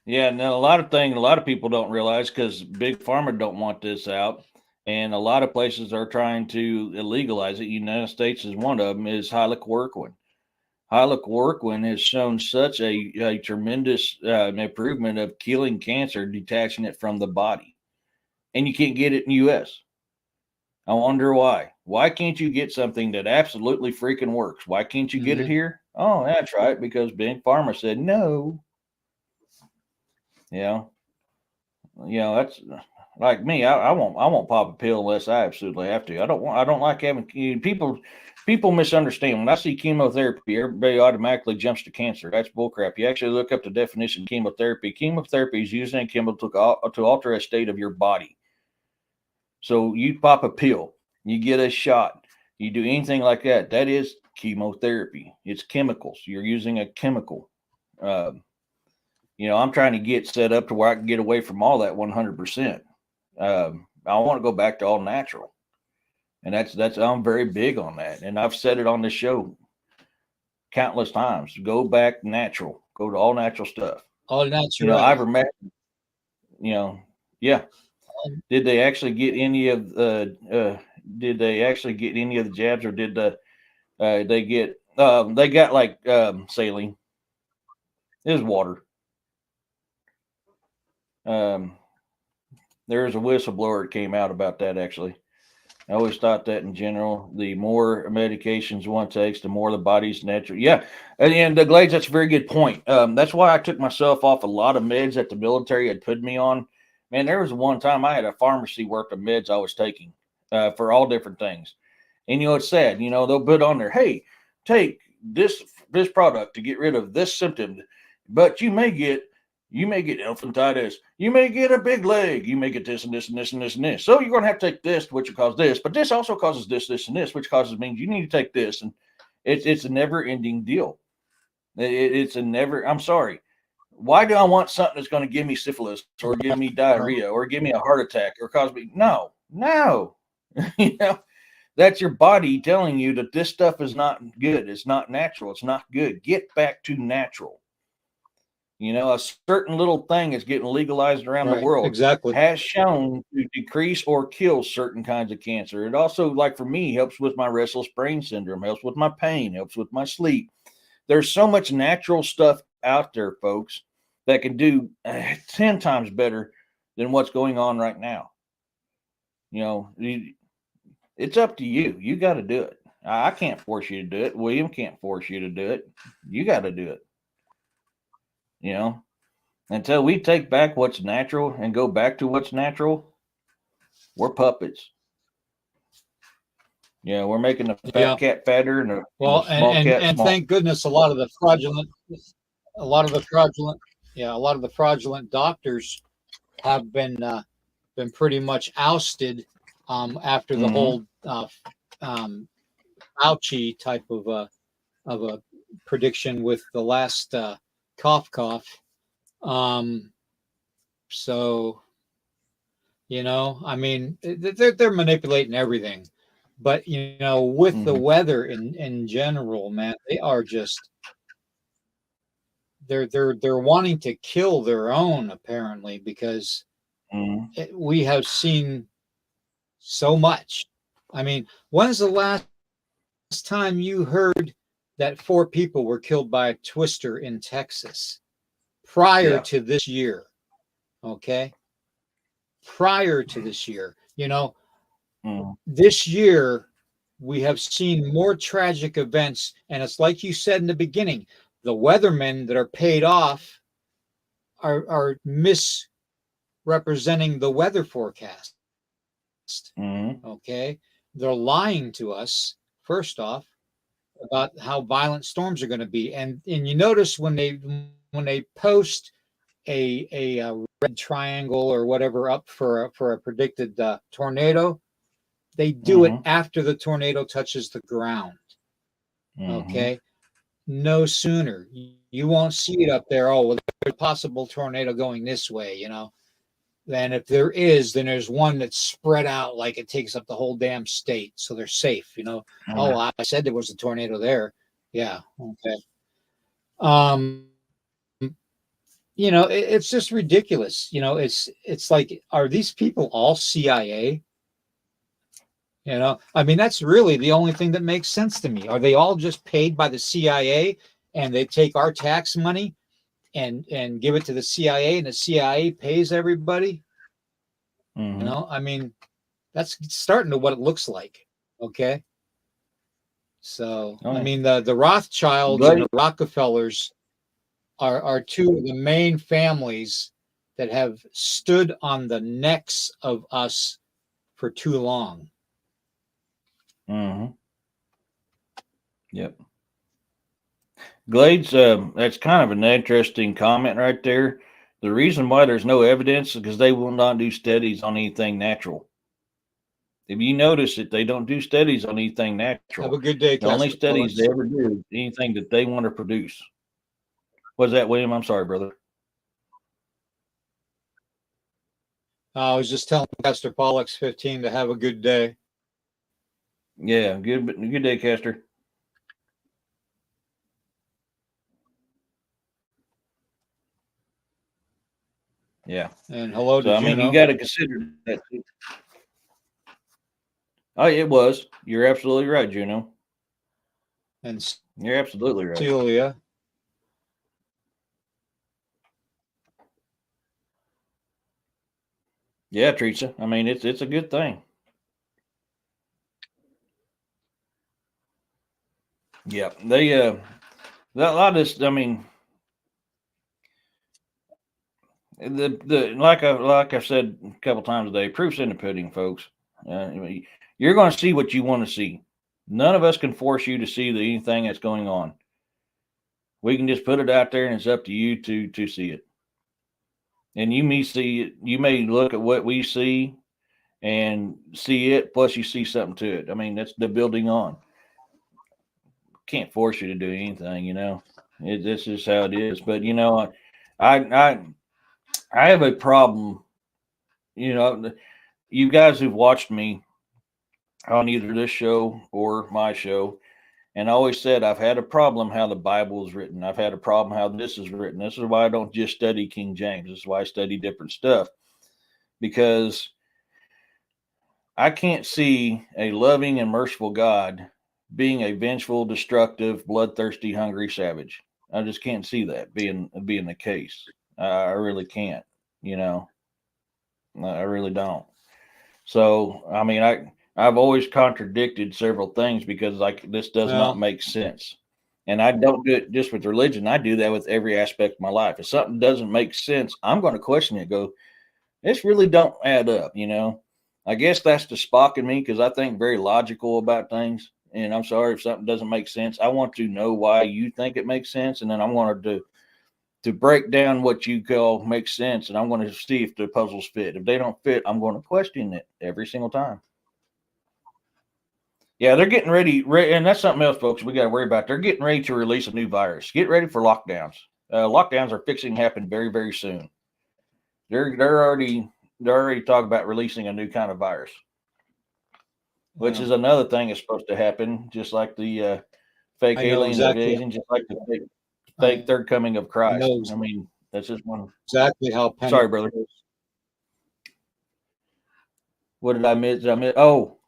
Yeah, and a lot of people don't realize because Big Pharma don't want this out. And a lot of places are trying to illegalize it. United States is one of them, is hydrochloroquine. Hydrochloroquine has shown such a tremendous improvement of killing cancer, detaching it from the body. And you can't get it in the U.S. I wonder why. Why can't you get something that absolutely freaking works? Why can't you get it here? Oh, that's right, because Big Pharma said no. You know, that's like me. I won't pop a pill unless I absolutely have to. I don't like having people misunderstand. When I see chemotherapy, everybody automatically jumps to cancer. That's bullcrap. You actually look up the definition of chemotherapy. Chemotherapy is using a chemical to alter a state of your body. So you pop a pill, you get a shot, you do anything like that. That is chemotherapy. It's chemicals. You're using a chemical. You know, I'm trying to get set up to where I can get away from all that 100%. I want to go back to all natural. And that's I'm very big on that. And I've said it on this show countless times. Go back natural. Go to all natural stuff. All natural. You know, ivermectin. You know, yeah. Did they actually get any of the jabs, or did they get they got like saline? It was water. There's a whistleblower that came out about that, actually. I always thought that in general, the more medications one takes, the more the body's natural. Yeah. And the Glades, that's a very good point. That's why I took myself off a lot of meds that the military had put me on. Man, there was one time I had a pharmacy worth of meds I was taking for all different things. And, it's sad, they'll put on there, hey, take this product to get rid of this symptom, but you may get elephantitis, you may get a big leg, you may get this and this and this and this and this. So you're going to have to take this, which will cause this, but this also causes this, this, and this, which means you need to take this. And it's a never ending deal. It's a never, I'm sorry. Why do I want something that's going to give me syphilis or give me diarrhea or give me a heart attack or cause me? No. That's your body telling you that this stuff is not good. It's not natural. It's not good. Get back to natural. A certain little thing is getting legalized around the world. Exactly. Has shown to decrease or kill certain kinds of cancer. It also, like for me, helps with my restless brain syndrome, helps with my pain, helps with my sleep. There's so much natural stuff out there, folks, that can do 10 times better than what's going on right now. It's up to you. You got to do it. I can't force you to do it. William can't force you to do it. You got to do it. Until we take back what's natural and go back to what's natural, we're puppets. We're making the fat cat fatter and the small cat and small. Thank goodness a lot of the fraudulent doctors have been pretty much ousted after the whole Fauci type of a prediction with the last cough. So, I mean, they're manipulating everything, but with the weather in general, man, they are just they're wanting to kill their own, apparently, because we have seen so much. I mean, when's the last time you heard that 4 people were killed by a twister in Texas prior to this year? Okay. Prior to this year, this year we have seen more tragic events. And it's like you said in the beginning, the weathermen that are paid off are misrepresenting the weather forecast. Okay. They're lying to us, first off, about how violent storms are going to be. And you notice when they post a red triangle or whatever up for a predicted tornado, they do it after the tornado touches the ground. Okay. No sooner. You won't see it up there. Oh, well, there's a possible tornado going this way, Then if there is, then there's one that's spread out like it takes up the whole damn state. So they're safe, Oh, I said there was a tornado there. Yeah. Okay. It's just ridiculous. It's like, are these people all CIA? I mean, that's really the only thing that makes sense to me. Are they all just paid by the CIA and they take our tax money and give it to the CIA and the CIA pays everybody? I mean, that's starting to what it looks like. Okay. So, I mean, the Rothschilds and the Rockefellers are 2 of the main families that have stood on the necks of us for too long. Yep. Glades, that's kind of an interesting comment right there. The reason why there's no evidence is because they will not do studies on anything natural. If you notice it, they don't do studies on anything natural. Have a good day. The only studies they ever do is anything that they want to produce. What's that, William? I'm sorry, brother. I was just telling Pastor Pollux 15 to have a good day. Yeah, good day, Castor. Yeah. And hello to I mean, you got to consider that. Oh, it was. You're absolutely right, Juno. And you're absolutely right. Celia. Yeah, Teresa. I mean, it's a good thing. Yeah, they a lot of this. I mean, the like I said a couple times today, proof's in the pudding, folks. I mean, you're going to see what you want to see. None of us can force you to see anything that's going on. We can just put it out there, and it's up to you to see it. And you may see it. You may look at what we see and see it, plus you see something to it. I mean, that's the building on. Can't force you to do anything, you know. This is how it is. But you know, I I have a problem. You know, you guys who've watched me on either this show or my show, and I always said I've had a problem how the Bible is written. I've had a problem how this is written. This is why I don't just study King James. This is why I study different stuff, because I can't see a loving and merciful God being a vengeful, destructive, bloodthirsty, hungry savage. I just can't see that being the case. I really can't. You know, I really don't. So I mean, I've always contradicted several things because like this does not Well, make sense. And I don't do it just with religion. I do that with every aspect of my life. If something doesn't make sense, I'm going to question it. Go, this really don't add up. You know, I guess that's the Spock in me because I think very logical about things. And I'm sorry if something doesn't make sense. I want to know why you think it makes sense, and then I wanted to break down what you call makes sense, and I'm going to see if the puzzles fit. If they don't fit, I'm going to question it every single time. Yeah, they're getting ready, and that's something else, folks. We got to worry about. They're getting ready to release a new virus. Get ready for lockdowns. Lockdowns are fixing to happen very, very soon. They're already talking about releasing a new kind of virus, which well, is another thing that's supposed to happen, just like the fake I know alien exactly. invasion, just like the fake I third coming of Christ. know I mean, that's just one. exactly how Penny Sorry, brother. feels. What did I miss? Did I miss? Oh,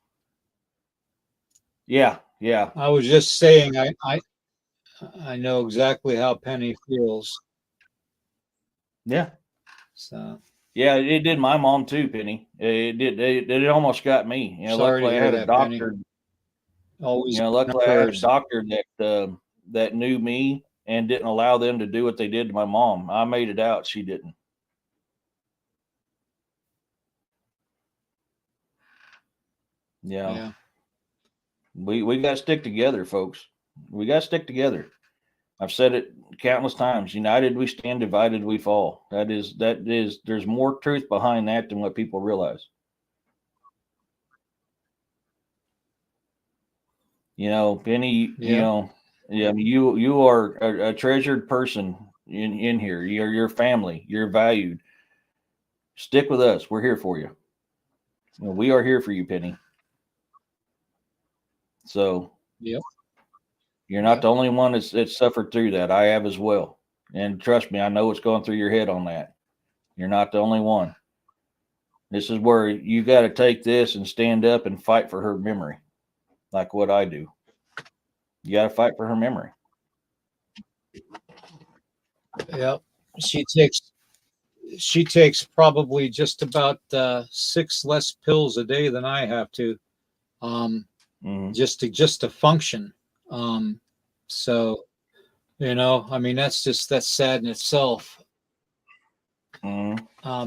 yeah, yeah, I was just saying, I know exactly how Penny feels. yeah. So Yeah, it did my mom too, Penny. It did. It almost got me. You know, sorry to luckily I hear had a that, Penny. doctor. Always You know, in our luckily I had a prayers. doctor that knew me and didn't allow them to do what they did to my mom. I made it out. She didn't. Yeah, Yeah. we got to stick together, folks. We got to stick together. I've said it countless times. United we stand, divided we fall. That is. There's more truth behind that than what people realize. You know, Penny, you Yep. know, yeah, I mean, you are a treasured person in here. You're your family. You're valued. Stick with us. We're here for you. You know, we are here for you, Penny. So Yep. you're not Yep. the only one that's suffered through that. I have as well. And trust me, I know what's going through your head on that. You're not the only one. This is where you got to take this and stand up and fight for her memory, like what I do. You got to fight for her memory. Yep. She takes she takes probably just about 6 less pills a day than I have to, um, Hmm. just to function. Um, so I mean, that's sad in itself. Hmm.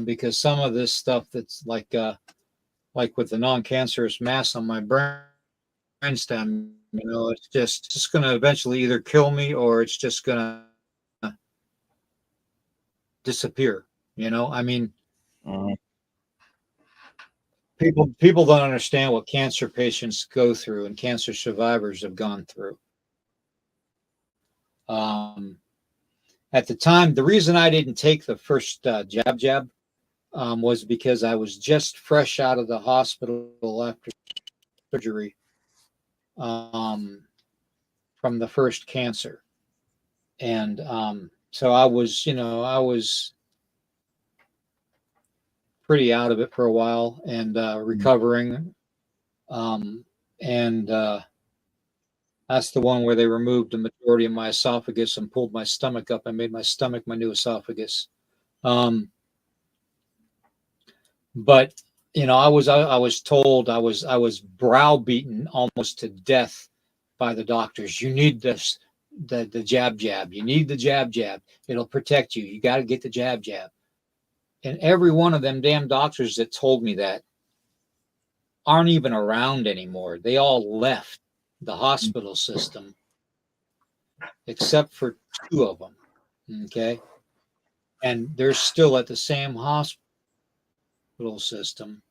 Because some of this stuff that's like with the non-cancerous mass on my brainstem, it's just going to eventually either kill me or it's just going to disappear. I mean, Hmm. people don't understand what cancer patients go through and cancer survivors have gone through. Um, at the time, the reason I didn't take the first jab was because I was just fresh out of the hospital after surgery um, from the first cancer, and so I was pretty out of it for a while and recovering, and that's the one where they removed the majority of my esophagus and pulled my stomach up and made my stomach my new esophagus. Um, But I was told, I was browbeaten almost to death by the doctors. You need this, the jab. You need the jab. It'll protect you. You got to get the jab. And every one of them damn doctors that told me that aren't even around anymore. They all left the hospital system, except for 2 of them. Okay. And they're still at the same hospital system.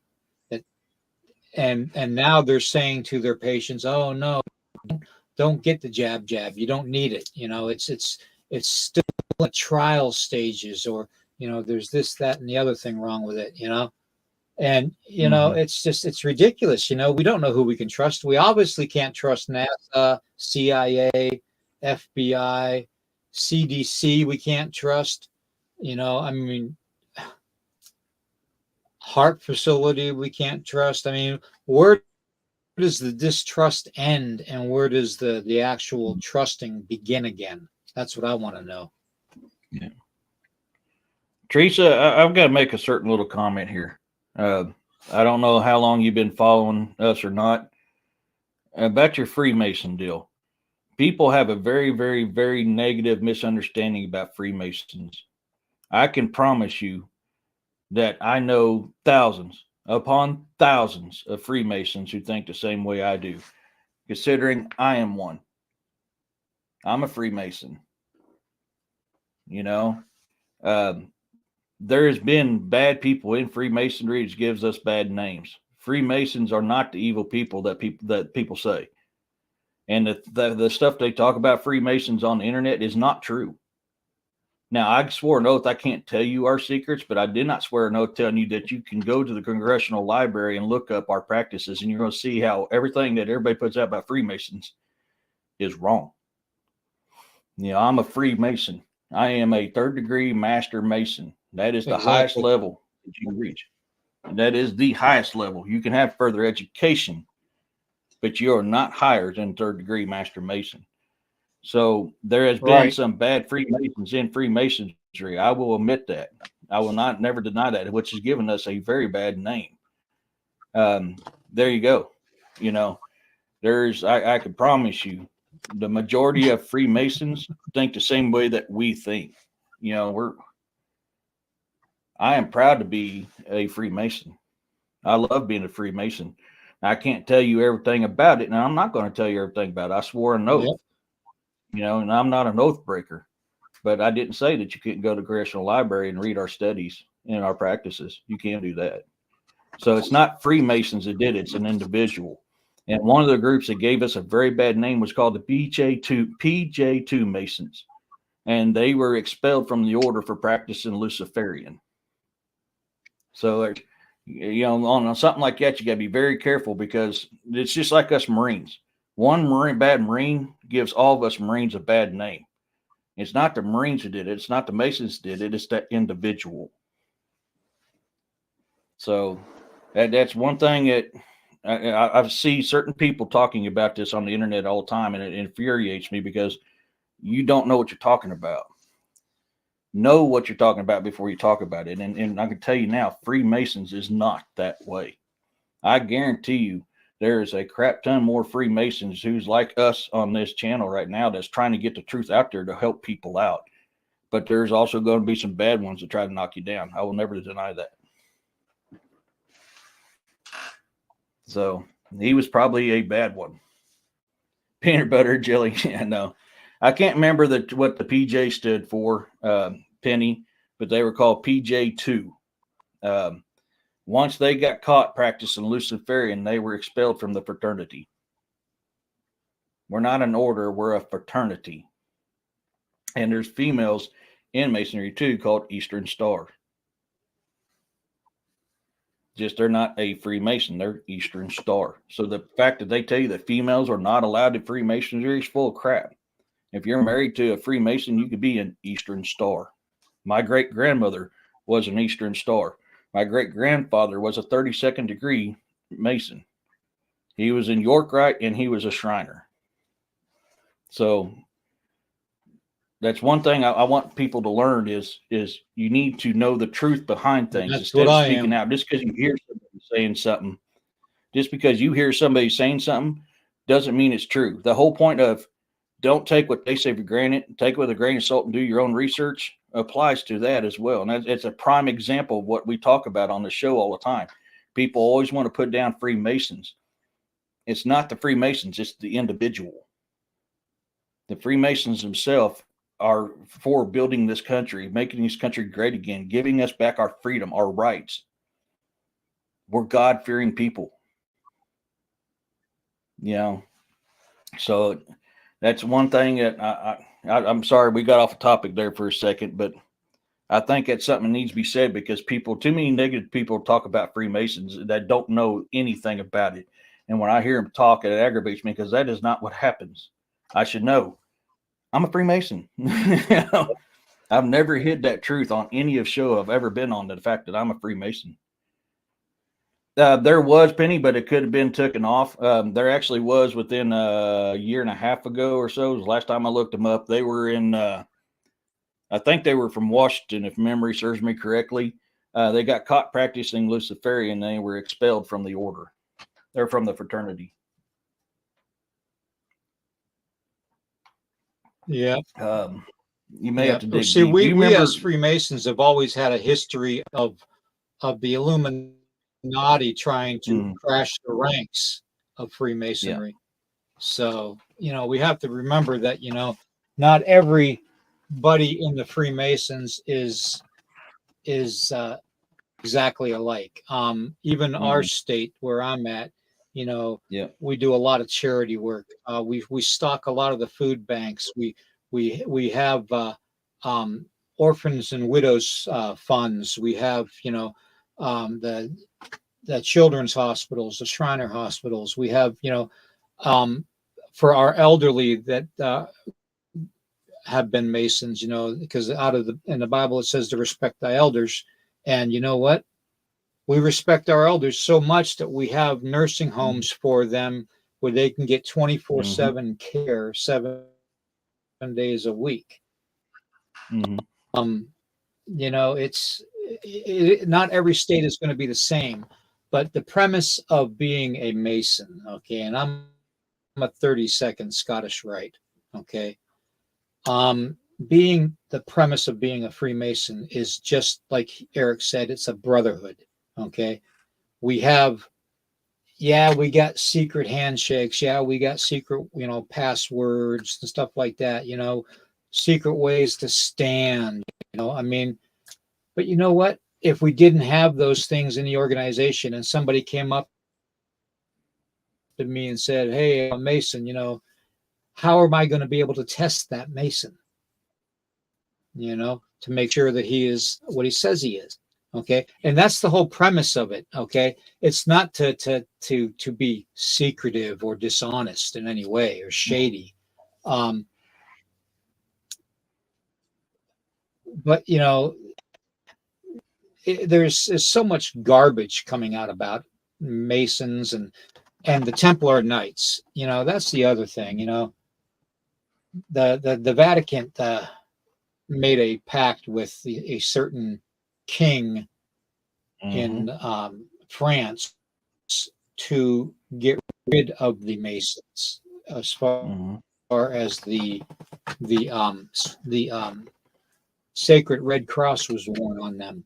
And now they're saying to their patients, "Oh no, don't get the jab. You don't need it. It's still at trial stages, or there's this, that, and the other thing wrong with it. And it's ridiculous. We don't know who we can trust. We obviously can't trust NASA, CIA, FBI, CDC. We can't trust. I mean, heart facility we can't trust. I mean, where does the distrust end, and where does the actual trusting begin again? That's what I want to know. Yeah. Teresa, I've got to make a certain little comment here. I don't know how long you've been following us or not. About your Freemason deal. People have a very, very, very negative misunderstanding about Freemasons. I can promise you that I know thousands upon thousands of Freemasons who think the same way I do, considering I am one. I'm a Freemason. There has been bad people in Freemasonry, which gives us bad names. Freemasons are not the evil people that people say. And the stuff they talk about Freemasons on the internet is not true. Now, I swore an oath I can't tell you our secrets, but I did not swear an oath telling you that you can go to the Congressional Library and look up our practices, and you're going to see how everything that everybody puts out about Freemasons is wrong. I'm a Freemason. I am a 3rd degree Master Mason. That is the highest level that you can reach. That is the highest level. You can have further education, but you are not higher than 3rd degree Master Mason. So there has been some bad Freemasons in Freemasonry. I will admit that. I will never deny that, which has given us a very bad name. There you go. I can promise you, the majority of Freemasons think the same way that we think. I am proud to be a Freemason. I love being a Freemason. I can't tell you everything about it, and I'm not going to tell you everything about it. I swore an oath. And I'm not an oath breaker, but I didn't say that you couldn't go to the Congressional Library and read our studies and our practices. You can't do that. So it's not Freemasons that did it. It's an individual. And one of the groups that gave us a very bad name was called the PJ2 Masons. And they were expelled from the order for practicing Luciferian. So, on something like that, you got to be very careful, because it's just like us Marines. One bad Marine gives all of us Marines a bad name. It's not the Marines who did it. It's not the Masons who did it. It's that individual. So that's one thing that I see certain people talking about this on the internet all the time, and it infuriates me, because you don't know what you're talking about. Know what you're talking about before you talk about it. And I can tell you now, Freemasons is not that way. I guarantee you there is a crap ton more Freemasons who's like us on this channel right now that's trying to get the truth out there to help people out. But there's also going to be some bad ones that try to knock you down. I will never deny that. So he was probably a bad one. Peanut butter jelly. Yeah, no. I can't remember what the PJ stood for, Penny, but they were called PJ2. Once they got caught practicing Luciferian, they were expelled from the fraternity. We're not an order, we're a fraternity. And there's females in Masonry too called Eastern Star. Just they're not a Freemason, they're Eastern Star. So the fact that they tell you that females are not allowed in Freemasonry is full of crap. If you're married to a Freemason, you could be an Eastern Star. My great-grandmother was an Eastern Star. My great-grandfather was a 32nd degree Mason. He was in Yorkite, and he was a Shriner. So That's one thing I want people to learn is you need to know the truth behind things That's instead what of I speaking am. out. Just because you hear somebody saying something, just because you hear somebody saying something doesn't mean it's true. The whole point of don't take what they say for granted, take it with a grain of salt and do your own research applies to that as well. And it's a prime example of what we talk about on the show all the time. People always want to put down Freemasons. It's not the Freemasons, it's the individual. The Freemasons themselves are for building this country, making this country great again, giving us back our freedom, our rights. We're God-fearing people. You know, so that's one thing that I'm sorry we got off the topic there for a second, but I think that's something that needs to be said because too many negative people talk about Freemasons that don't know anything about it. And when I hear them talk, it aggravates me because that is not what happens. I should know. I'm a Freemason. I've never hid that truth on any of show I've ever been on, the fact that I'm a Freemason. There was, Penny, but it could have been taken off. There actually was within a year and a half ago or so. It was the last time I looked them up. They were in, I think they were from Washington, if memory serves me correctly. They got caught practicing Luciferian and they were expelled from the order. They're from the fraternity. Yeah. You may have to dig See, deep. we as Freemasons have always had a history of the Illuminati trying to crash the ranks of Freemasonry. Yeah. So, we have to remember that, not everybody in the Freemasons is exactly alike. Even our state where I'm at, we do a lot of charity work. We stock a lot of the food banks. We have orphans and widows funds. We have the children's hospitals, the Shriner hospitals. We have for our elderly that have been Masons. Because in the Bible it says to respect thy elders, and you know what? We respect our elders so much that we have nursing homes for them where they can get 24/7 care 7 days a week. Not every state is going to be the same, but the premise of being a Mason, okay, and I'm a 32nd Scottish Rite, okay, being the premise of being a Freemason is just like Eric said, it's a brotherhood, okay. We got secret handshakes, we got secret, passwords and stuff like that, secret ways to stand, but you know what? If we didn't have those things in the organization and somebody came up to me and said, hey, I'm a Mason, how am I going to be able to test that Mason? To make sure that he is what he says he is. Okay. And that's the whole premise of it. Okay. It's not to be secretive or dishonest in any way or shady. But there's so much garbage coming out about Masons and the Templar Knights. That's the other thing. The Vatican made a pact with a certain king in France to get rid of the Masons, as far as the sacred red cross was worn on them.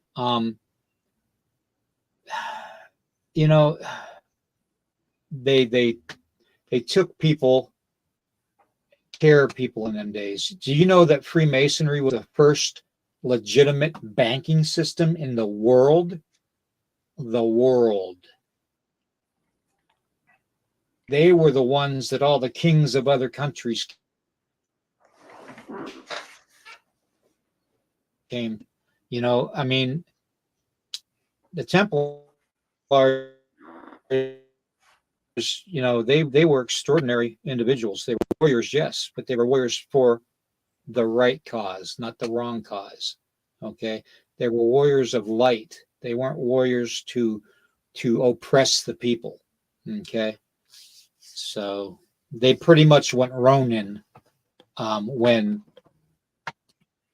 They took care of people in them days. Do you know that Freemasonry was the first legitimate banking system in the world? The world. They were the ones that all the kings of other countries came. The Templars, they were extraordinary individuals. They were warriors, yes, but they were warriors for the right cause, not the wrong cause. Okay, they were warriors of light. They weren't warriors to oppress the people. Okay, so they pretty much went Ronin when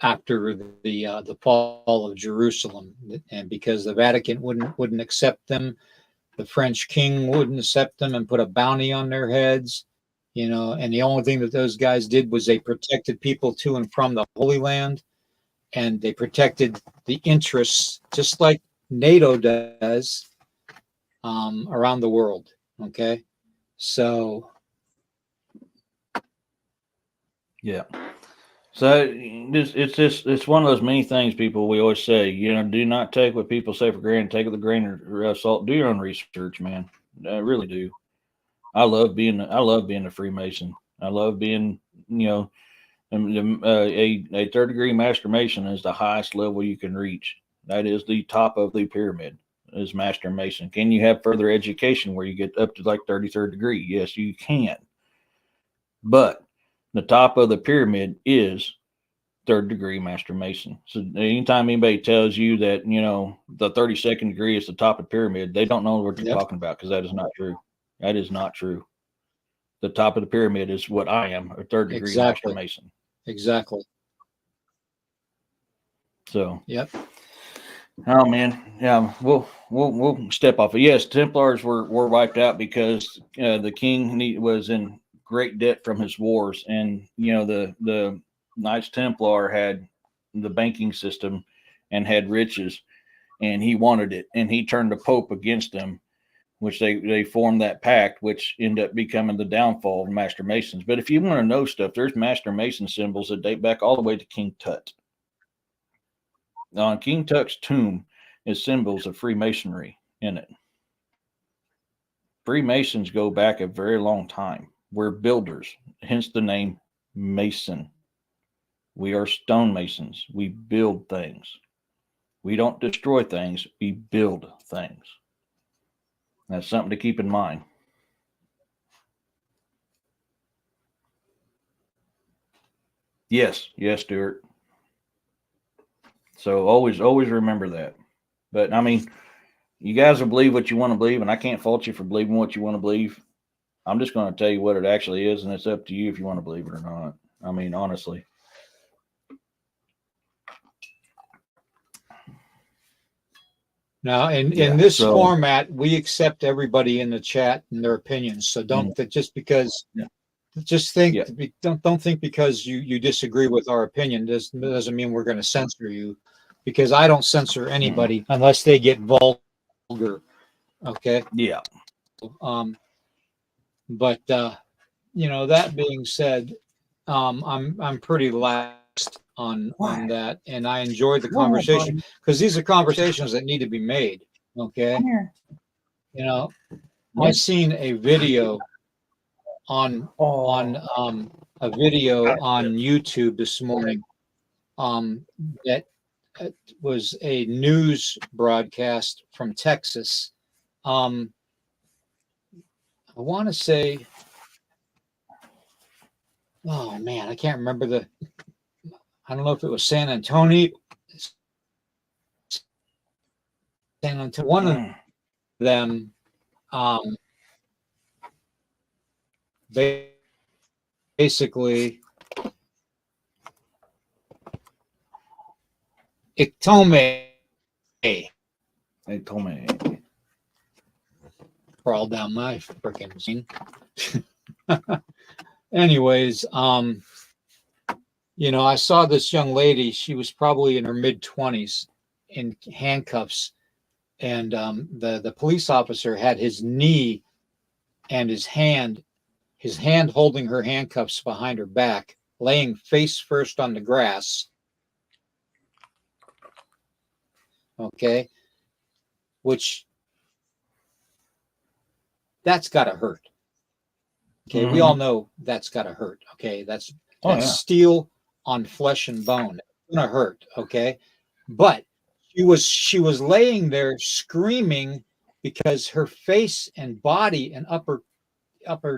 after the fall of Jerusalem, and because the Vatican wouldn't accept them, the French king wouldn't accept them and put a bounty on their heads, and the only thing that those guys did was they protected people to and from the Holy Land, and they protected the interests just like NATO does around the world. Okay, so yeah. So it's one of those many things, people. We always say, do not take what people say for granted. Take it with a grain of salt. Do your own research, man. I really do. I love being a Freemason. I love being, a third degree Master Mason is the highest level you can reach. That is the top of the pyramid, is Master Mason. Can you have further education where you get up to like 33rd degree? Yes, you can. But the top of the pyramid is third degree Master Mason. So anytime anybody tells you that, the 32nd degree is the top of the pyramid, they don't know what you're talking about, because that is not true. That is not true. The top of the pyramid is what I am, a third degree Master Mason. Exactly. So, yep. Oh man, yeah, we'll step off it. Yes, Templars were wiped out because the king was in great debt from his wars, and the Knights Templar had the banking system and had riches, and he wanted it, and he turned the Pope against them, which they formed that pact, which ended up becoming the downfall of Master Masons. But if you want to know stuff, there's Master Mason symbols that date back all the way to King Tut. On King Tut's tomb is symbols of Freemasonry in it. Freemasons go back a very long time. We're builders, hence the name Mason. We are stonemasons. We build things. We don't destroy things. We build things. That's something to keep in mind. Yes, Stuart. So always remember that. But I mean, you guys will believe what you want to believe, and I can't fault you for believing what you want to believe. I'm just going to tell you what it actually is, and it's up to you if you want to believe it or not. I mean, honestly. Now, in this format, we accept everybody in the chat and their opinions. So don't just because, just think, don't think because you disagree with our opinion doesn't mean we're going to censor you, because I don't censor anybody unless they get vulgar. Okay. Yeah. But that being said, I'm pretty laxed on that, and I enjoyed the conversation, because these are conversations that need to be made. Okay. I've seen a video on a video on YouTube this morning that was a news broadcast from Texas. I want to say, oh man, I can't remember I don't know if it was San Antonio. One of them, basically, Iketome crawled down my freaking machine. Anyways, I saw this young lady. She was probably in her mid-20s in handcuffs, and the police officer had his knee and his hand holding her handcuffs behind her back, laying face first on the grass. Okay, which that's gotta hurt. Okay, we all know that's gotta hurt. Okay, that's steel on flesh and bone. It's gonna hurt. Okay, but she was laying there screaming because her face and body and upper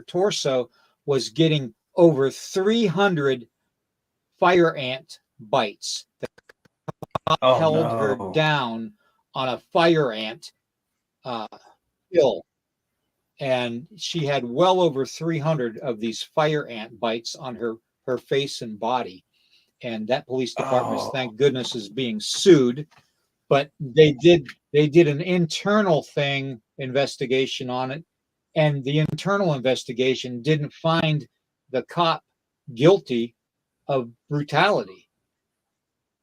torso was getting over 300 fire ant bites that held her down on a fire ant hill. And she had well over 300 of these fire ant bites on her face and body. and that police department, thank goodness, is being sued. But they did an internal investigation on it, and the internal investigation didn't find the cop guilty of brutality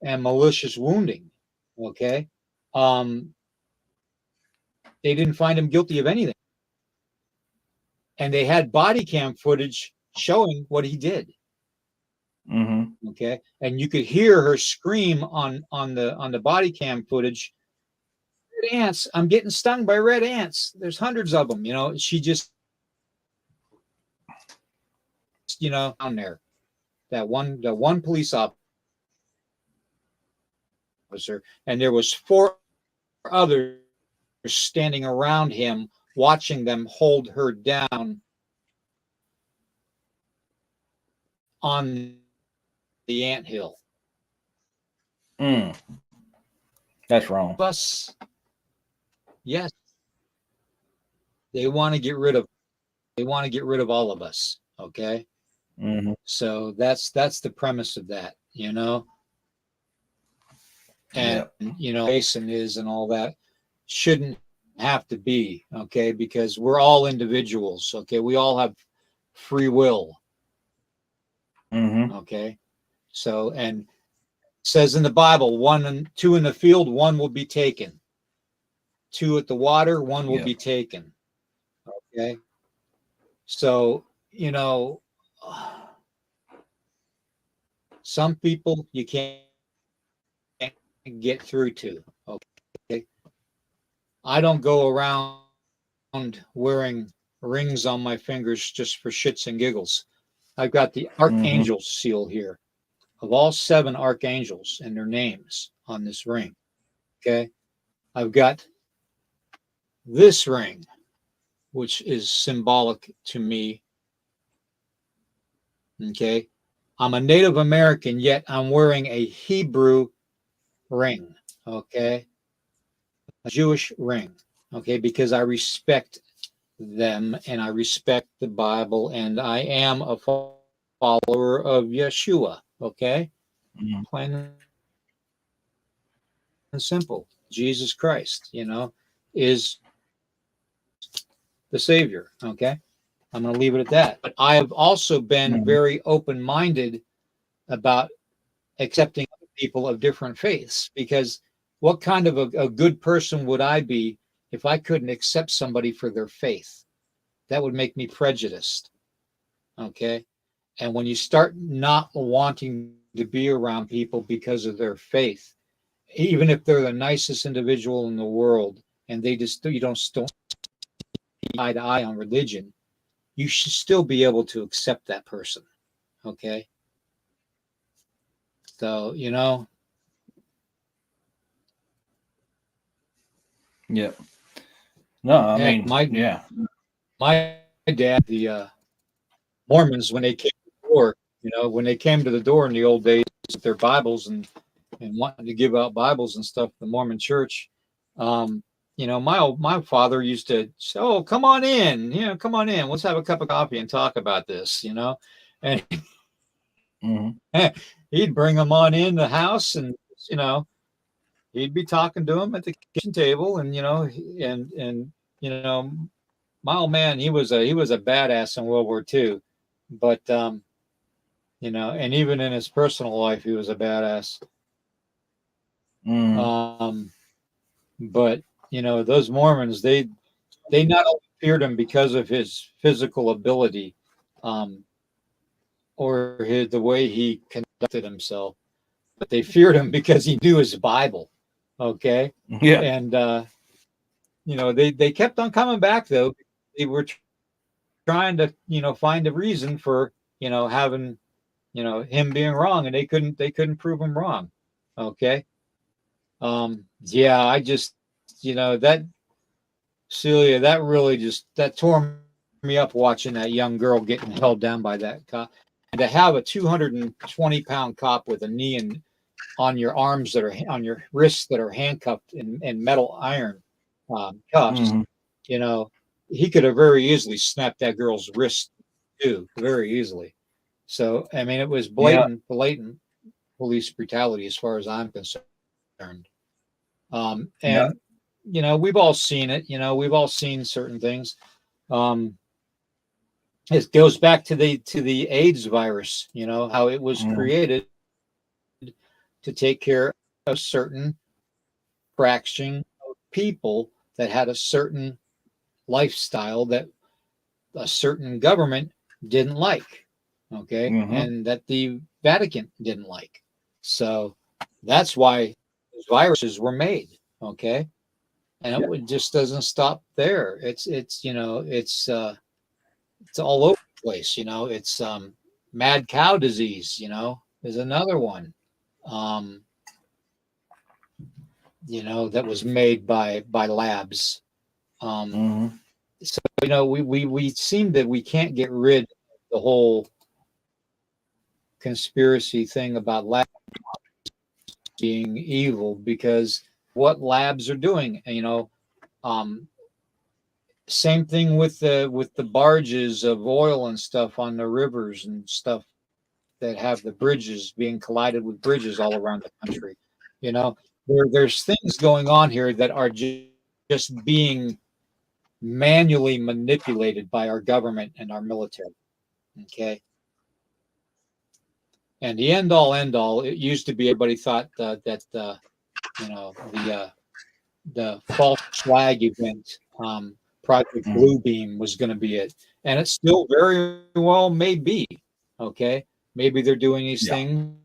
and malicious wounding. Okay. They didn't find him guilty of anything. And they had body cam footage showing what he did. Mm-hmm. Okay. And you could hear her scream on the body cam footage, red ants, I'm getting stung by red ants. There's hundreds of them, she just, down there, that one police officer, and there was 4 others standing around him, watching them hold her down on the anthill. That's wrong. Us, yes, they want to get rid of all of us. Okay. Mm-hmm. So that's the premise of that, and Jason is and all that shouldn't have to be, okay, because we're all individuals. Okay, we all have free will. Mm-hmm. Okay, so, and it says in the Bible, 1 and 2 in the field, 1 will be taken. 2 at the water, 1 will be taken. Okay, so some people you can't get through to. Okay, I don't go around wearing rings on my fingers just for shits and giggles. I've got the Archangel seal here of all 7 archangels and their names on this ring. Okay, I've got this ring, which is symbolic to me. Okay, I'm a Native American, yet I'm wearing a Hebrew ring. Okay, a Jewish ring. Okay, because I respect them and I respect the Bible, and I am a follower of Yeshua. Okay, plain and simple. Jesus Christ, is the Savior. Okay, I'm going to leave it at that. But I have also been very open-minded about accepting people of different faiths, because what kind of a good person would I be if I couldn't accept somebody for their faith? That would make me prejudiced. Okay. And when you start not wanting to be around people because of their faith, even if they're the nicest individual in the world, and you don't still eye to eye on religion, you should still be able to accept that person. Okay. So, Yep. No, I mean, my dad, the Mormons, when they came to the door, in the old days with their Bibles and wanting to give out Bibles and stuff, the Mormon church, my father used to say, "Oh, come on in, come on in. Let's have a cup of coffee and talk about this," and he'd bring them on in the house, and he'd be talking to them at the kitchen table, and my old man, he was a badass in World War II, but and even in his personal life, he was a badass. But those Mormons, they not only feared him because of his physical ability, or the way he conducted himself, but they feared him because he knew his Bible. Okay. Yeah. And they kept on coming back, though. They were trying to find a reason for having him being wrong, and they couldn't prove him wrong. Okay. Yeah, I just that Celia, that really that tore me up, watching that young girl getting held down by that cop, and to have a 220-pound cop with a knee and on your arms that are on your wrists that are handcuffed in metal iron cuffs. He could have very easily snapped that girl's wrist too, very easily. So I mean, it was blatant. police brutality, as far as I'm concerned. And you know, we've all seen it. You know, we've all seen certain things. It goes back to the AIDS virus. You know how it was created to take care of a certain fraction of people that had a certain lifestyle that a certain government didn't like, okay, and that the Vatican didn't like. So that's why these viruses were made, okay, and it just doesn't stop there. It's you know it's all over the place. You know, it's mad cow disease. You know, is another one. Um, you know, that was made by labs. So you know, we seem that we can't get rid of the whole conspiracy thing about labs being evil because what labs are doing. And, you know, same thing with the barges of oil and stuff on the rivers and stuff that have the bridges being collided with bridges all around the country. You know, there's things going on here that are just being manually manipulated by our government and our military. Okay. And the end all, it used to be everybody thought that you know the false flag event, Project Blue Beam was going to be it, and it still very well may be. Okay, maybe they're doing these things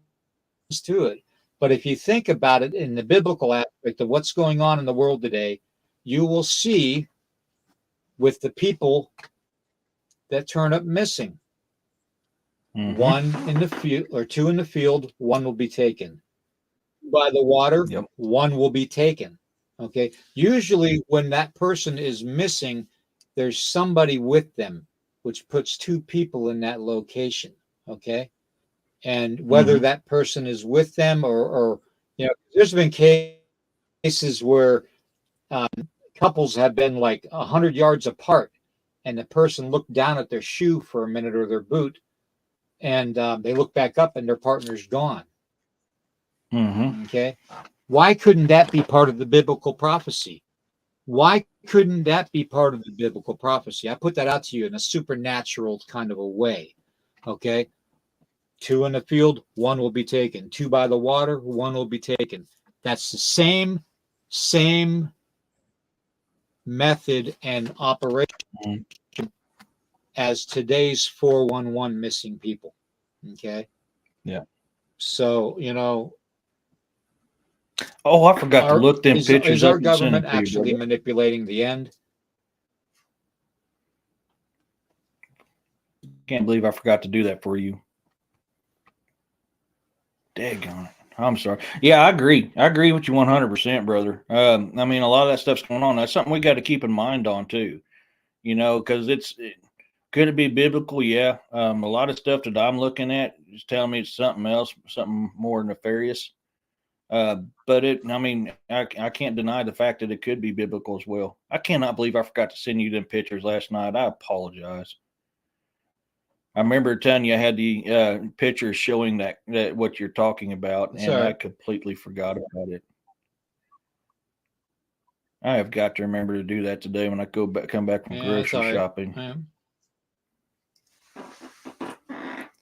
to it, but if you think about it in the biblical aspect of what's going on in the world today, you will see with the people that turn up missing. One in the field or two in the field, one will be taken. By the water, one will be taken. Okay. Usually, when that person is missing, there's somebody with them, which puts two people in that location. Okay. And whether that person is with them or you know, there's been cases where couples have been like 100 yards apart, and the person looked down at their shoe for a minute or their boot, and they look back up and their partner's gone. Okay. Why couldn't that be part of the biblical prophecy? Why couldn't that be part of the biblical prophecy? I put that out to you in a supernatural kind of a way. Okay. Two in the field, one will be taken. Two by the water, one will be taken. That's the same method and operation as today's 411 missing people. Okay. Yeah. So, you know. Oh, I forgot to look them pictures is up. Our government actually manipulating the end? Can't believe I forgot to do that for you. Daggone it. I'm sorry. Yeah, I agree. I agree with you 100%, brother. I mean, a lot of that stuff's going on. That's something we got to keep in mind on too. You know, because could it be biblical? Yeah. A lot of stuff that I'm looking at is telling me it's something else, something more nefarious. But I mean, I can't deny the fact that it could be biblical as well. I cannot believe I forgot to send you them pictures last night. I apologize. I remember telling you I had the pictures showing that what you're talking about, and I completely forgot about it. I have got to remember to do that today when I come back from grocery shopping.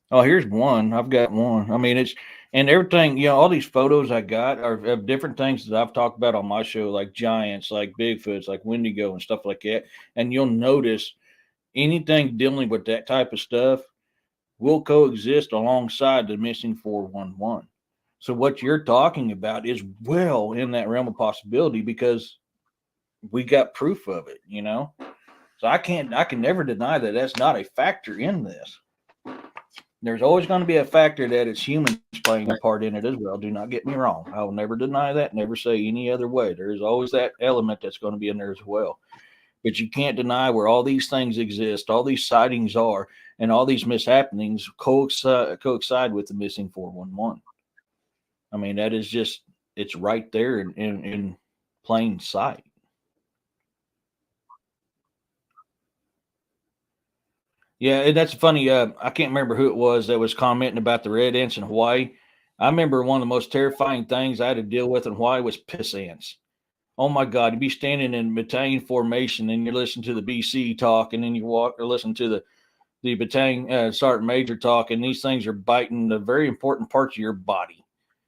Oh, here's one. I've got one. I mean, and everything, you know, all these photos I got are of different things that I've talked about on my show, like giants, like Bigfoots, like Wendigo and stuff like that. And you'll notice anything dealing with that type of stuff will coexist alongside the missing 411. So what you're talking about is well in that realm of possibility because we got proof of it, you know? So I can never deny that that's not a factor in this. There's always going to be a factor that it's humans playing a part in it as well. Do not get me wrong. I will never deny that, never say any other way. There is always that element that's going to be in there as well. But you can't deny where all these things exist, all these sightings are, and all these mishappenings coincide with the missing 411. I mean, that is just, it's right there in plain sight. Yeah, and that's funny. I can't remember who it was that was commenting about the red ants in Hawaii. I remember one of the most terrifying things I had to deal with in Hawaii was piss ants. Oh my God, you'd be standing in battalion formation and you're listening to the BC talk, and then you walk or listen to the battalion sergeant major talk, and these things are biting the very important parts of your body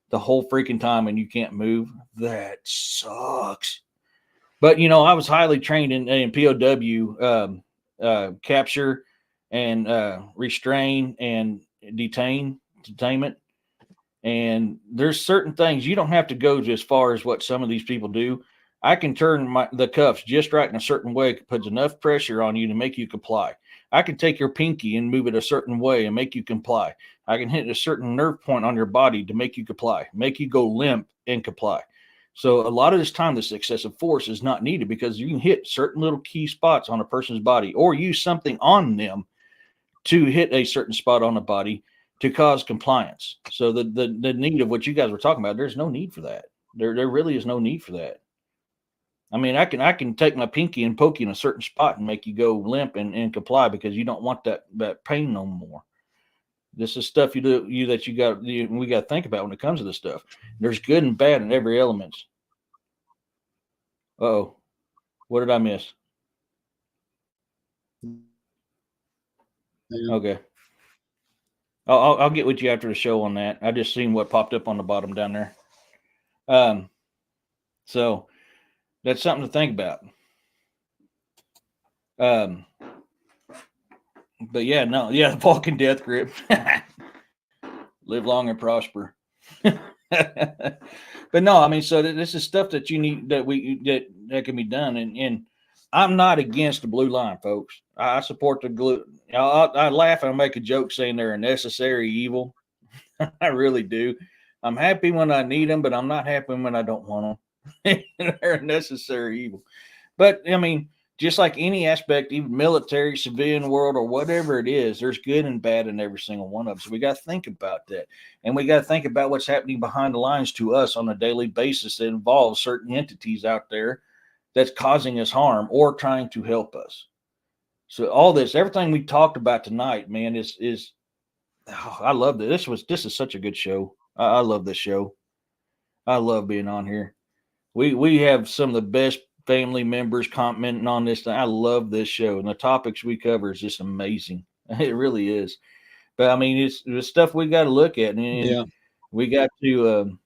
the whole freaking time, and you can't move. That sucks. But I was highly trained in POW capture and restrain and detainment. And there's certain things you don't have to go as far as what some of these people do. I can turn the cuffs just right in a certain way, it puts enough pressure on you to make you comply. I can take your pinky and move it a certain way and make you comply. I can hit a certain nerve point on your body to make you comply, make you go limp and comply. So a lot of this time, this excessive force is not needed because you can hit certain little key spots on a person's body or use something on them to hit a certain spot on the body to cause compliance. So the need of what you guys were talking about, there's no need for that. There really is no need for that. I mean, I can take my pinky and poke you in a certain spot and make you go limp and comply because you don't want that pain no more. This is stuff we got to think about when it comes to this stuff. There's good and bad in every element. Uh-oh. What did I miss? Okay. I'll get with you after the show on that. I just seen what popped up on the bottom down there. So that's something to think about. But yeah, the Vulcan death grip. Live long and prosper. But no, I mean, so this is stuff that you need that can be done, and I'm not against the blue line, folks. I support the glue. I laugh and I make a joke saying they're a necessary evil. I really do. I'm happy when I need them, but I'm not happy when I don't want them. They're a necessary evil. But I mean, just like any aspect, even military, civilian world, or whatever it is, there's good and bad in every single one of them. So we got to think about that. And we got to think about what's happening behind the lines to us on a daily basis that involves certain entities out there that's causing us harm or trying to help us. So all this, everything we talked about tonight, man, is I love this. This is such a good show. I love this show. I love being on here. We have some of the best family members commenting on this. I love this show, and the topics we cover is just amazing. It really is. But I mean, it's stuff we got to look at, and we got to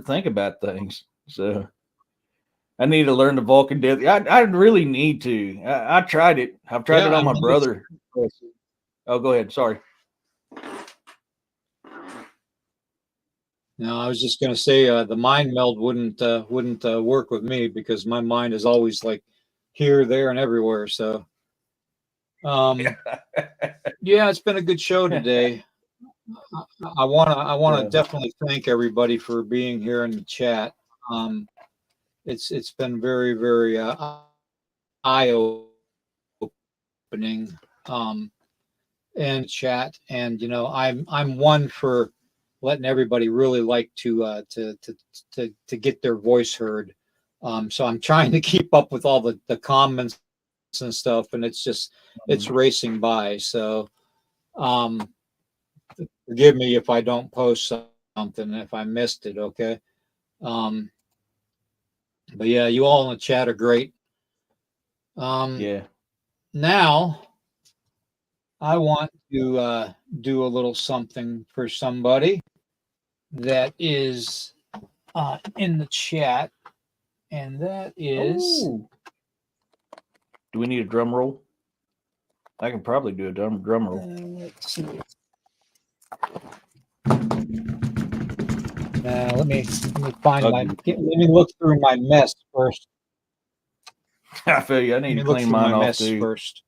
think about things. So I need to learn the Vulcan death. I really need to. I tried it. I've tried it on my brother. Oh, go ahead. Sorry. No, I was just going to say the mind meld wouldn't work with me because my mind is always like here, there, and everywhere. So, yeah, it's been a good show today. I want to definitely thank everybody for being here in the chat. It's been very, very eye opening and chat, and I'm one for letting everybody really like to get their voice heard. So I'm trying to keep up with all the comments and stuff, and it's racing by. So forgive me if I don't post something, if I missed it. Okay. But yeah, you all in the chat are great. Yeah. Now I want to do a little something for somebody that is in the chat, and that is. Ooh. Do we need a drum roll? I can probably do a drum roll. Let's see. Let me find let me look through my mess first. I feel you. I need to clean mine off too. First.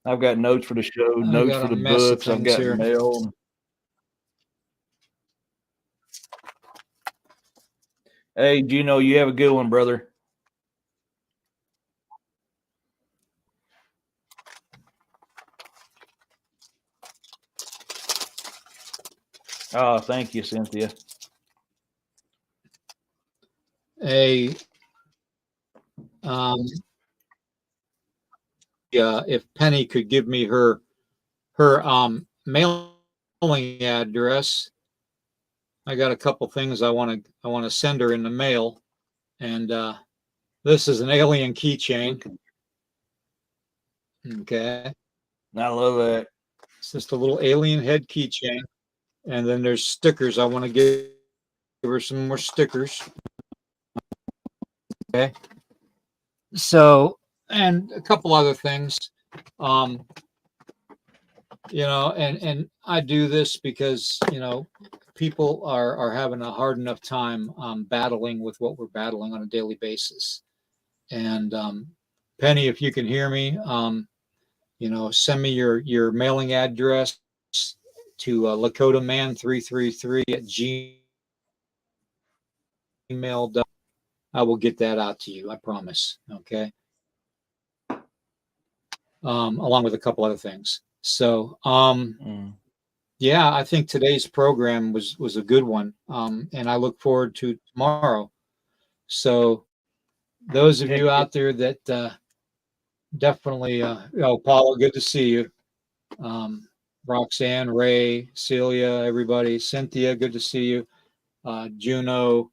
I've got notes for the show, notes for the books. I've got mail. Hey, Gino, you have a good one, brother. Oh, thank you, Cynthia. If Penny could give me her mailing address, I got a couple things I want to send her in the mail, and this is an alien keychain. Okay, I love that. it's just a little alien head keychain, and then there's stickers. I want to give her some more stickers. Okay, so and a couple other things. And I do this because people are having a hard enough time battling with what we're battling on a daily basis. And Penny, if you can hear me, send me your mailing address to lakotaman333@gmail.com. I will get that out to you. I promise. Okay. Along with a couple other things. So, yeah, I think today's program was a good one, and I look forward to tomorrow. So, those of you out there that definitely, Paula, good to see you. Roxanne, Ray, Celia, everybody, Cynthia, good to see you. Juno,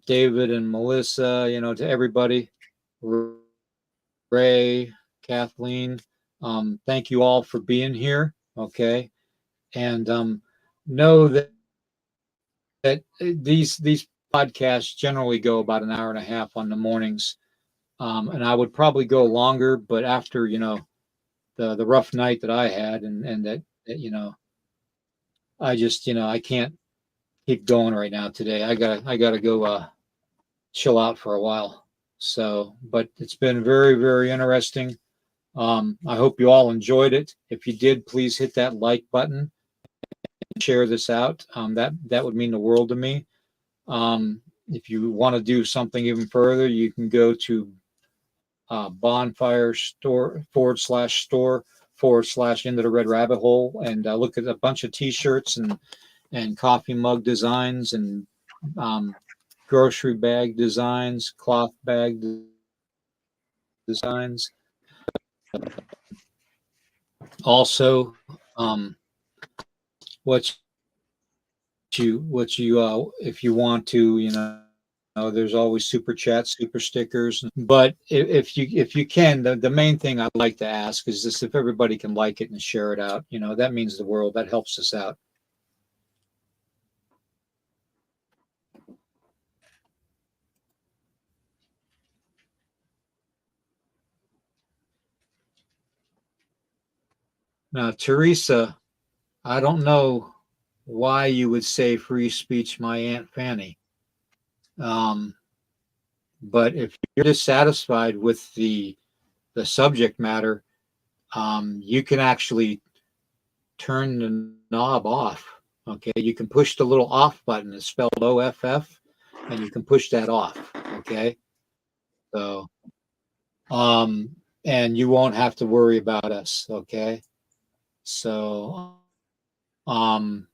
David, and Melissa, to everybody. Ray, Kathleen, thank you all for being here. Okay, and know that these podcasts generally go about an hour and a half on the mornings, and I would probably go longer, but after the rough night that I had, and that I just I can't keep going right now today. I gotta go chill out for a while. So, but it's been very, very interesting. I hope you all enjoyed it. If you did, please hit that like button and share this out. That would mean the world to me. If you want to do something even further, you can go to bonfire store /store/ into the red rabbit hole and look at a bunch of t-shirts and coffee mug designs and grocery bag designs, cloth bag designs. Also, what you if you want to, there's always super chats, super stickers. But if you can, the main thing I'd like to ask is just if everybody can like it and share it out. That means the world. That helps us out. Now, Teresa, I don't know why you would say free speech, my Aunt Fanny. But if you're dissatisfied with the subject matter, you can actually turn the knob off. Okay, you can push the little off button. It's spelled OFF, and you can push that off. Okay, so and you won't have to worry about us. Okay, so I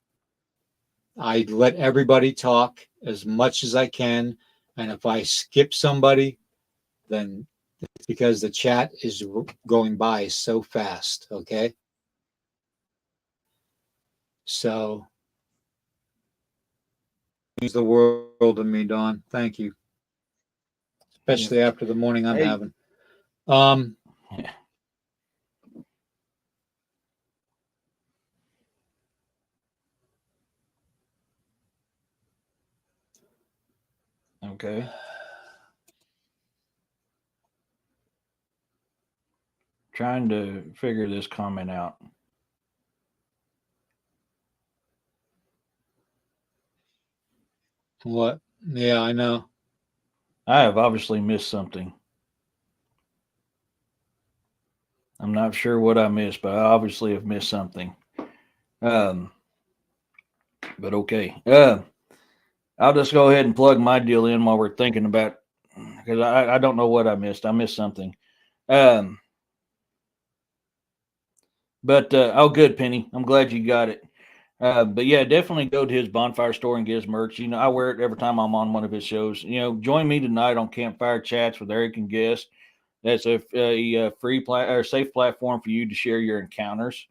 let everybody talk as much as I can, and if I skip somebody, then it's because the chat is going by so fast. Okay, so means the world to me, Don. Thank you, especially after the morning I'm having. Yeah. Okay. Trying to figure this comment out. What? Yeah, I know. I have obviously missed something. I'm not sure what I missed, but I obviously have missed something. But okay. I'll just go ahead and plug my deal in while we're thinking about, because I don't know what I missed. I missed something. But oh, good, Penny. I'm glad you got it. But yeah, definitely go to his bonfire store and get his merch. I wear it every time I'm on one of his shows. Join me tonight on Campfire Chats with Eric and guest. That's a free or safe platform for you to share your encounters.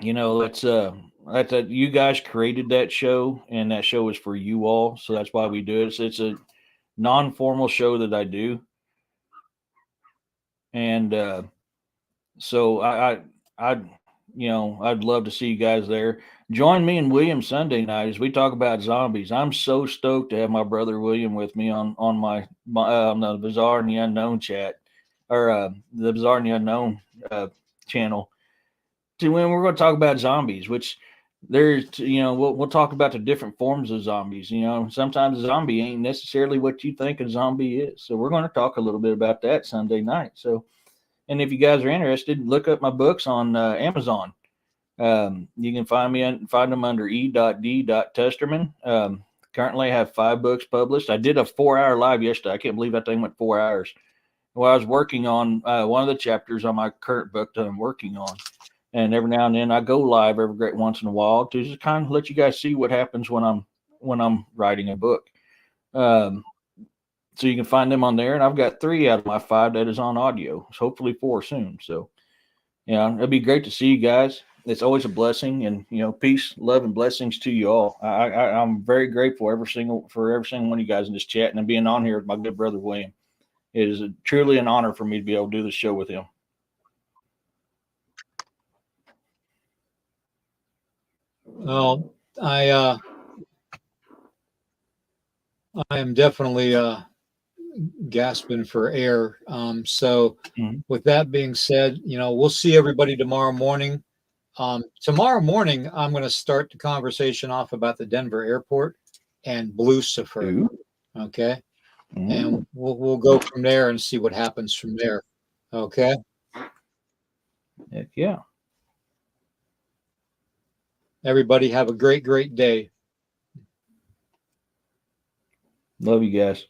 that's you guys created that show, and that show is for you all. So that's why we do it. It's a non-formal show that I do. And so I'd I'd love to see you guys there. Join me and William Sunday night as we talk about zombies. I'm so stoked to have my brother William with me on the Bizarre and the Unknown chat, or the Bizarre and the Unknown channel. When we're going to talk about zombies, which we'll talk about the different forms of zombies. Sometimes a zombie ain't necessarily what you think a zombie is. So we're going to talk a little bit about that Sunday night. So, and if you guys are interested, look up my books on Amazon. You can find them under e.d.testerman. Currently, I have 5 books published. I did a 4-hour live yesterday. I can't believe that thing went 4 hours. Well, I was working on one of the chapters on my current book that I'm working on. And every now and then I go live every great once in a while to just kind of let you guys see what happens when I'm writing a book. So you can find them on there, and I've got 3 out of my 5 that is on audio. So hopefully 4 soon. So it'd be great to see you guys. It's always a blessing, and peace, love, and blessings to you all. I'm very grateful for every single one of you guys in this chat, and being on here with my good brother William. It is truly an honor for me to be able to do this show with him. Well, I am definitely gasping for air. So with that being said, we'll see everybody tomorrow morning. Tomorrow morning, I'm going to start the conversation off about the Denver airport and Lucifer. Okay. And we'll go from there and see what happens from there. Okay. Heck yeah. Everybody have a great, great day. Love you guys.